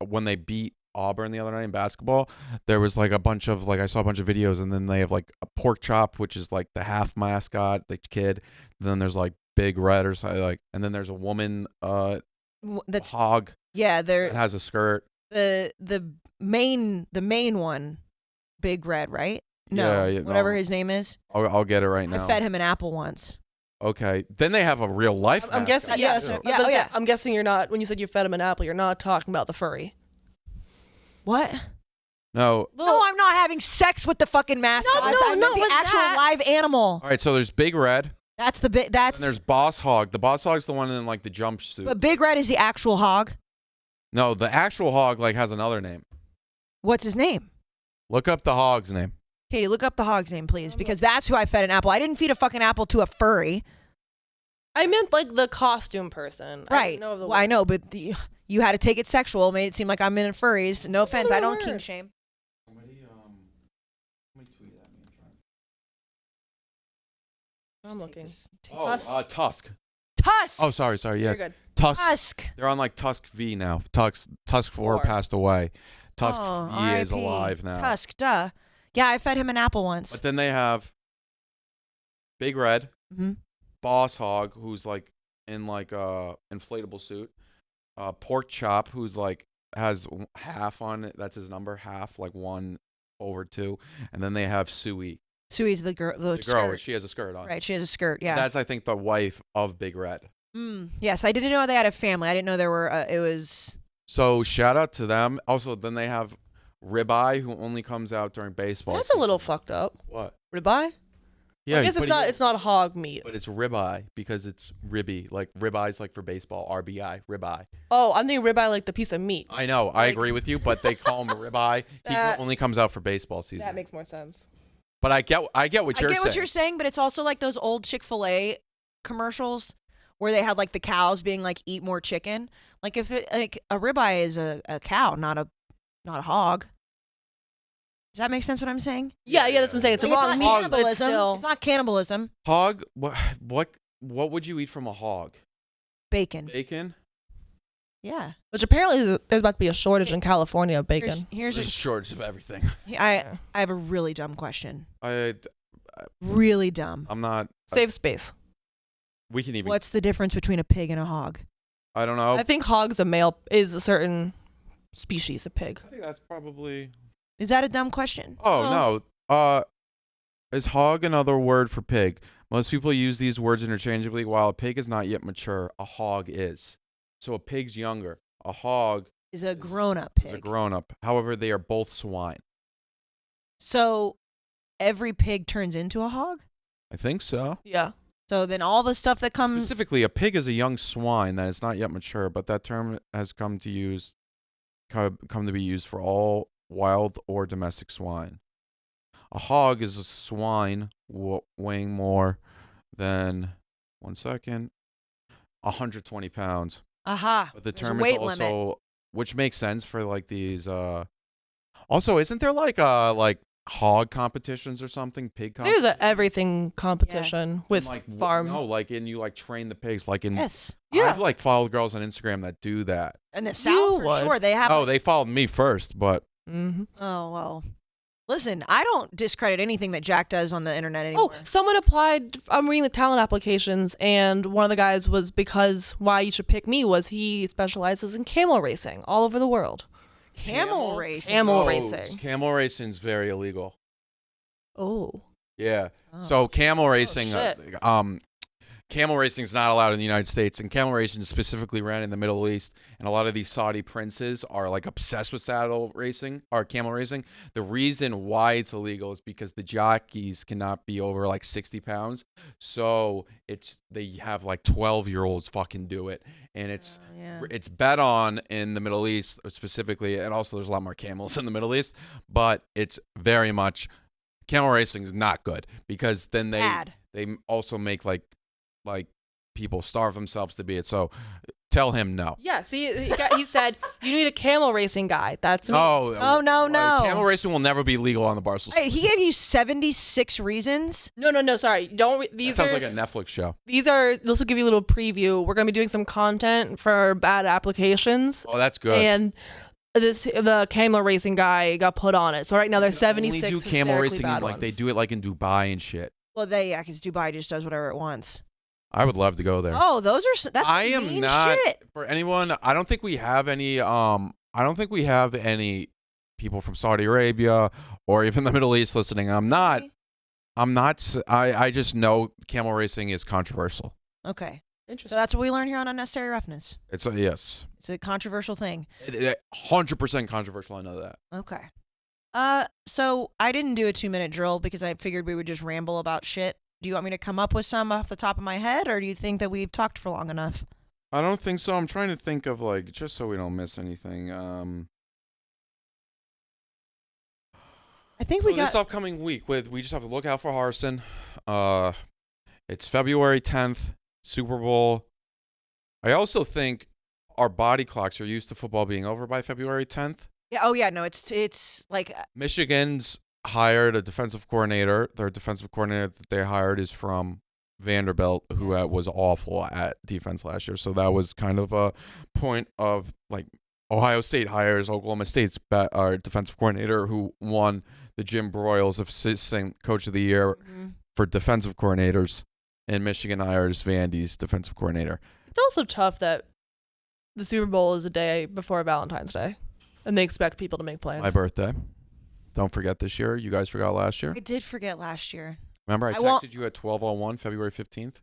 when they beat Auburn the other night in basketball, there was like a bunch of like I saw a bunch of videos, and then they have like a pork chop, which is like the half mascot, the kid. And then there's like Big Red or something like, and then there's a woman That's hog yeah. that They're has a skirt. the main one, Big Red, right? No, Yeah, whatever no. his name is. I'll get it right now. I fed him an apple once. Okay, then they have a real life. I'm guessing. mascot, Yeah, too. so- I was yeah, gonna oh, say, yeah. I'm guessing you're not. When you said you fed him an apple, you're not talking about the furry. What? No. No, I'm not having sex with the fucking mascots. no, I meant not the with actual that. live animal. All right, so there's Big Red, That's the bit. That's and there's Boss Hog. The Boss Hog's the one in like the jumpsuit. but Big Red is the actual hog. No, the actual hog like has another name. What's his name? Look up the hog's name. Katie, look up the hog's name, please, because that's who I fed an apple. I didn't feed a fucking apple to a furry. I meant like the costume person. Right. I didn't know of the Well, I know, but you had to take it sexual. Made it seem like I'm in furries. No offense. I don't word. kink shame. Somebody tweet at me. I'm looking. Oh, Tusk. Tusk. Oh, sorry. Yeah, You're good. Tusk. Tusk. They're on like Tusk V now. Tusk 4 Four. passed away. Tusk Oh, V is RIP. alive now. Tusk. Duh. Yeah, I fed him an apple once. But then they have Big Red, hmm Boss Hog, who's like in like a inflatable suit. Pork Chop, who's like has half on it. That's his number, half, like 1/2. And then they have Suey, Suey's the girl. The the girl. skirt. She has a skirt on. Right. She has a skirt. Yeah. That's I think the wife of Big Red. Yes, I didn't know they had a family. I didn't know there were. It was. So shout out to them. Also, then they have Ribeye, who only comes out during baseball. That's a little season. fucked up. What? Ribeye? Yeah, I guess but it's not hog meat. But it's ribeye because it's ribby. Like ribeye's like for baseball. RBI, ribeye. Oh, I'm thinking ribeye like the piece of meat. I know. I agree with you, but they call him a ribeye. He That- only comes out for baseball season. That makes more sense. But I get what I you're get saying. what you're saying, but it's also like those old Chick-fil-A commercials where they had like the cows being like eat more chicken. Like if it like a ribeye is a cow, not a hog. Does that make sense? What I'm saying? Yeah, that's what I'm saying. It's a Like, wrong not meat, but cannibalism. it's still It's not cannibalism. Hog. What would you eat from a hog? Bacon. Bacon. Yeah. which apparently there's about to be a shortage in California of bacon. Here's There's a shortage of everything. I have a really dumb question. I'm Really dumb. not. Save space. We can even. What's the difference between a pig and a hog? I don't know. I think hog's is a certain species of pig. I think that's probably. Is that a dumb question? Oh no. Is hog another word for pig? Most people use these words interchangeably. While a pig is not yet mature, a hog is. So a pig's younger. A hog Is a grown-up is pig. a grown-up. However, they are both swine. So every pig turns into a hog? I think so. Yeah. So then all the stuff that comes. Specifically, a pig is a young swine that is not yet mature, but that term has come to be used for all wild or domestic swine. A hog is a swine weighing more than 120 pounds. Aha. But the There's a term is weight also, limit. which makes sense for like these. Also, isn't there like hog competitions or something? Pig competitions? There's a everything competition with like, farm. No, like you like train the pigs like in. Yes. Yeah. I've like followed girls on Instagram that do that. In the South, for would. sure. They have. Oh, they followed me first, but Mm-hmm. Oh, well. Listen, I don't discredit anything that Jack does on the internet anymore. Oh, someone applied. I'm reading the talent applications, and one of the guys was because why you should pick me was he specializes in camel racing all over the world. Camel racing. Camel racing. Camel racing is very illegal. Oh. Yeah. Oh. So camel racing, shit. camel racing is not allowed in the United States, and camel racing is specifically ran in the Middle East. And a lot of these Saudi princes are like obsessed with saddle racing or camel racing. The reason why it's illegal is because the jockeys cannot be over like 60 pounds. So they have like 12-year-olds fucking do it, and it's bet on in the Middle East specifically, and also there's a lot more camels in the Middle East, but it's very much camel racing is not good because then they also make like people starve themselves to be it. So tell him no. Yeah, see, he said you need a camel racing guy. That's me. Oh, no. Camel racing will never be legal on the Barstool. Wait, he gave you 76 reasons? No, sorry. These That sounds like a Netflix show. This will give you a little preview. We're going to be doing some content for bad applications. Oh, that's good. And the camel racing guy got put on it. So right now there's 76 Only do camel racing bad like ones. they do it like in Dubai and shit. Well, because Dubai just does whatever it wants. I would love to go there. Oh, that's I am mean not shit. for anyone. I don't think we have any. I don't think we have any people from Saudi Arabia or even the Middle East listening. I just know camel racing is controversial. Okay. So Interesting. that's what we learn here on Unnecessary Roughness. It's yes. It's a controversial thing. 100% controversial. I know that. Okay. So I didn't do a 2-minute drill because I figured we would just ramble about shit. Do you want me to come up with some off the top of my head, or do you think that we've talked for long enough? I don't think so. I'm trying to think of like just so we don't miss anything. I think we got this upcoming week we just have to look out for Harsin. It's February 10th, Super Bowl. I also think our body clocks are used to football being over by February 10th. Yeah. Oh yeah. No. It's like Michigan's hired a defensive coordinator. Their defensive coordinator that they hired is from Vanderbilt, who was awful at defense last year. So that was kind of a point of like Ohio State hires Oklahoma State's defensive coordinator, who won the Jim Broyles of Assistant Coach of the Year for defensive coordinators, and Michigan hires Vandy's defensive coordinator. It's also tough that the Super Bowl is a day before Valentine's Day, and they expect people to make plans. My birthday. Don't forget this year. You guys forgot last year. I did forget last year. Remember, I texted you at 12:01, February 15th.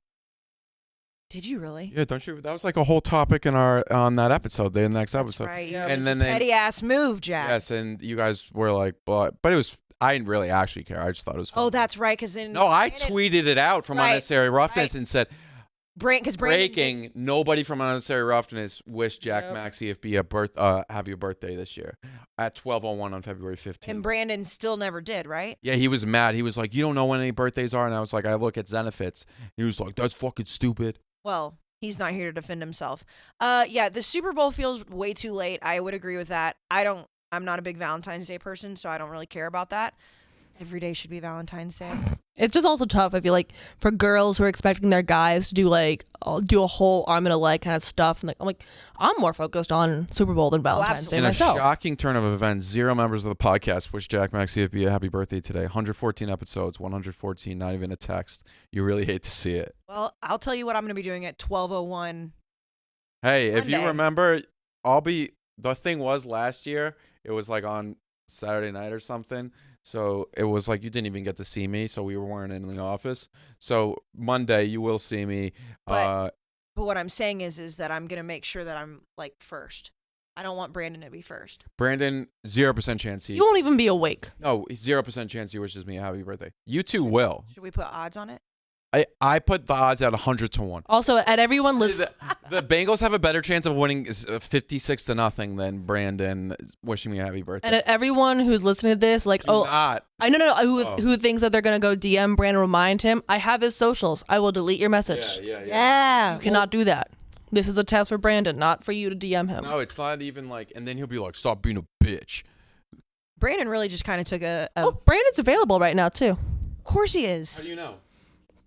Did you really? Yeah, don't you? That was like a whole topic on that episode, the next episode. That's right. Yeah, and then petty ass move, Jack. Yes, and you guys were like, but it was. I didn't really actually care. I just thought it was fun. Oh, that's right. Because I tweeted it out from Unnecessary Roughness and said, breaking, nobody from Unnecessary Roughness wished Jack Maxey happy birthday this year at 12:01 on February 15th. And Brandon still never did, right? Yeah, he was mad. He was like, you don't know when any birthdays are? And I was like, I look at Zenefits. He was like, that's fucking stupid. Well, he's not here to defend himself. Yeah, the Super Bowl feels way too late. I would agree with that. I'm not a big Valentine's Day person, so I don't really care about that. Every day should be Valentine's Day. It's just also tough, I feel like, for girls who are expecting their guys to do a whole arm and a leg kind of stuff. And I'm more focused on Super Bowl than Valentine's Day myself. In a shocking turn of events, 0 members of the podcast wish Jack Maxey a happy birthday today. 114 episodes, 114, not even a text. You really hate to see it. Well, I'll tell you what I'm going to be doing at 12:01. Hey, if you Monday. remember, the thing was last year, it was like on Saturday night or something. So it was like you didn't even get to see me, so we weren't in the office. So Monday you will see me. But what I'm saying is that I'm gonna make sure that I'm like first. I don't want Brandon to be first. Brandon, 0% chance You won't even be awake. No, 0% chance he wishes me a happy birthday. You two will. Should we put odds on it? I put the odds at 100-1. Also, at everyone listen. The Bengals have a better chance of winning 56-0 than Brandon wishing me a happy birthday. And at everyone who's listening to this, like, Not. I know who thinks that they're gonna go DM Brandon, remind him. I have his socials. I will delete your message. Yeah. You cannot do that. This is a test for Brandon, not for you to DM him. No, it's not even like, and then he'll be like, "Stop being a bitch." Brandon really just kind of took a. Brandon's available right now too. Of course he is. How do you know?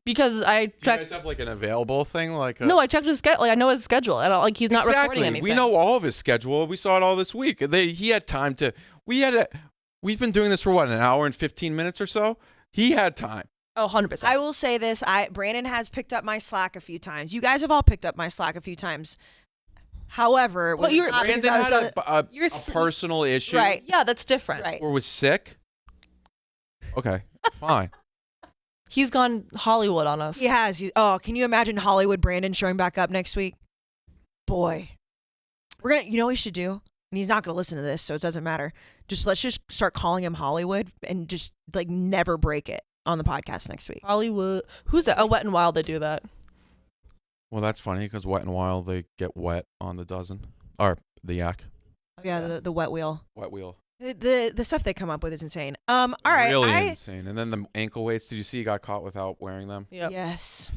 Because I Do you checked. guys have like an available thing? Like No, I checked his schedule. Like, I know his schedule. I don't, like he's not recording anything. We know all of his schedule. We saw it all this week. He had time to. We've been doing this for what, an hour and 15 minutes or so. He had time. Oh, 100%. I will say this: Brandon has picked up my slack a few times. You guys have all picked up my slack a few times. However, it was not because Brandon I was had a You're personal issue, right. Yeah, that's different. Right. or was sick. Okay, fine. He's gone Hollywood on us. He has. Can you imagine Hollywood Brandon showing back up next week? Boy, we're gonna. You know what we should do? And he's not gonna listen to this, so it doesn't matter. Let's just start calling him Hollywood and just like never break it on the podcast next week. Hollywood. Who's that? Oh, Wet and Wild. They do that. Well, that's funny because Wet and Wild, they get wet on the dozen or the yak. Yeah, the wet wheel. Wet wheel. The stuff they come up with is insane. All right. Really insane. And then the ankle weights. Did you see he got caught without wearing them? Yeah. Yes.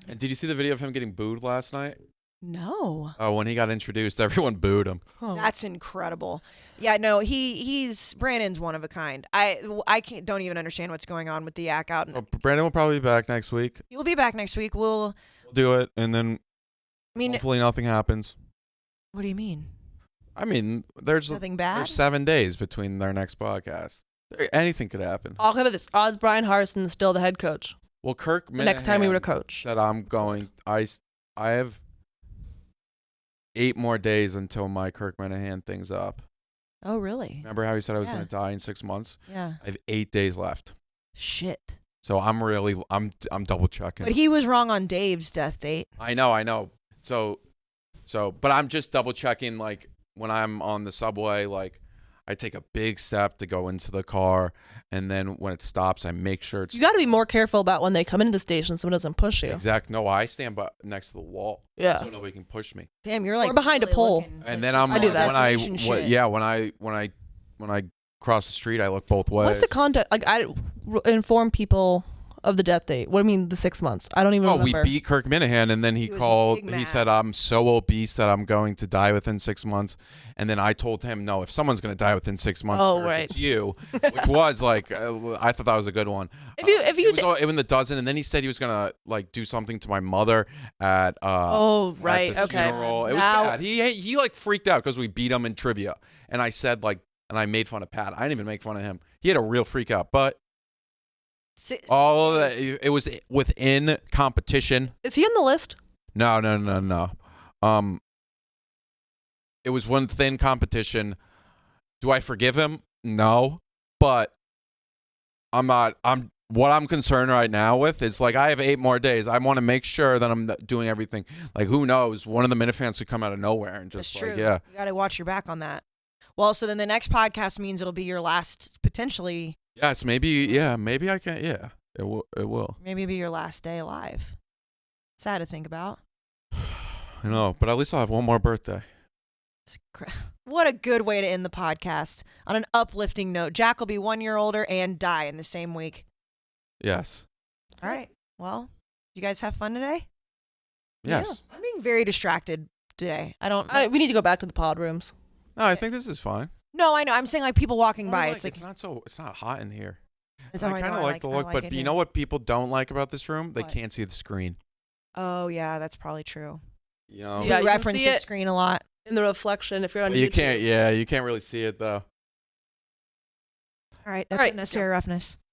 And did you see the video of him getting booed last night? No. Oh, when he got introduced, everyone booed him. Oh. That's incredible. Yeah, no, he's Brandon's one of a kind. I don't even understand what's going on with the yak out. Well, Brandon will probably be back next week. He will be back next week. We'll Do it, and then hopefully nothing happens. What do you mean? I mean, there's Nothing bad? There's 7 days between their next podcast. Anything could happen. I'll give it this. Bryan Harsin is still the head coach. Well, Kirk The next time we were to coach. said I'm going. I have 8 more days until my Kirk Minahan thing's up. Oh, really? Remember how he said I was Yeah. going to die in 6 months? Yeah. I have 8 days left. Shit. So I'm double checking. But he was wrong on Dave's death date. I know. So, but I'm just double checking. Like when I'm on the subway, like I take a big step to go into the car, and then when it stops, I make sure it's. You got to be more careful about when they come into the station, so someone doesn't push you. Exact. No, I stand next to the wall. Yeah. So nobody can push me. Damn, you're like Or behind a really pole. looking And like then some I'm I do that. destination shit. when I cross the street, I look both ways. What's the context? Like, inform people of the death date. What do you mean the 6 months? I don't even Oh, we remember. beat Kirk Minahan, and then he was called. big He mad. said, "I'm so obese that I'm going to die within 6 months." And then I told him, "No, if someone's going to die within 6 months, Oh, Kirk, right. it's you," which was like, I thought that was a good one. If you it was all in the dozen, and then he said he was gonna like do something to my mother at Oh, right. at the Okay. funeral. It was Now- bad. He like freaked out because we beat him in trivia, and I said like, and I made fun of Pat. I didn't even make fun of him. He had a real freak out, but. All of that, it was within competition. Is he on the list? No. It was within competition. Do I forgive him? No, but I'm not. What I'm concerned right now with is like I have 8 more days. I want to make sure that I'm doing everything. Like who knows? One of the Minifans could come out of nowhere and just That's like true. yeah. You got to watch your back on that. Well, so then the next podcast means it'll be your last, potentially, Yes, maybe I can. Yeah, it will. maybe be your last day alive. Sad to think about. I know, but at least I'll have one more birthday. What a good way to end the podcast on an uplifting note. Jack will be 1 year older and die in the same week. Yes. All right. Well, you guys have fun today? Yes. Yeah. I'm being very distracted today. I don't. We need to go back to the pod rooms. No, I think this is fine. No, I know. I'm saying like people walking by. It's like it's not hot in here. It's I all I kind know. of I like the I look, like but it you here. know what people don't like about this room? They What? can't see the screen. Oh yeah, that's probably true. You know, Yeah, We you can reference see the it. screen a lot. In the reflection, if you're on you YouTube. can't. Yeah, you can't really see it though. All right, that's All right. unnecessary roughness.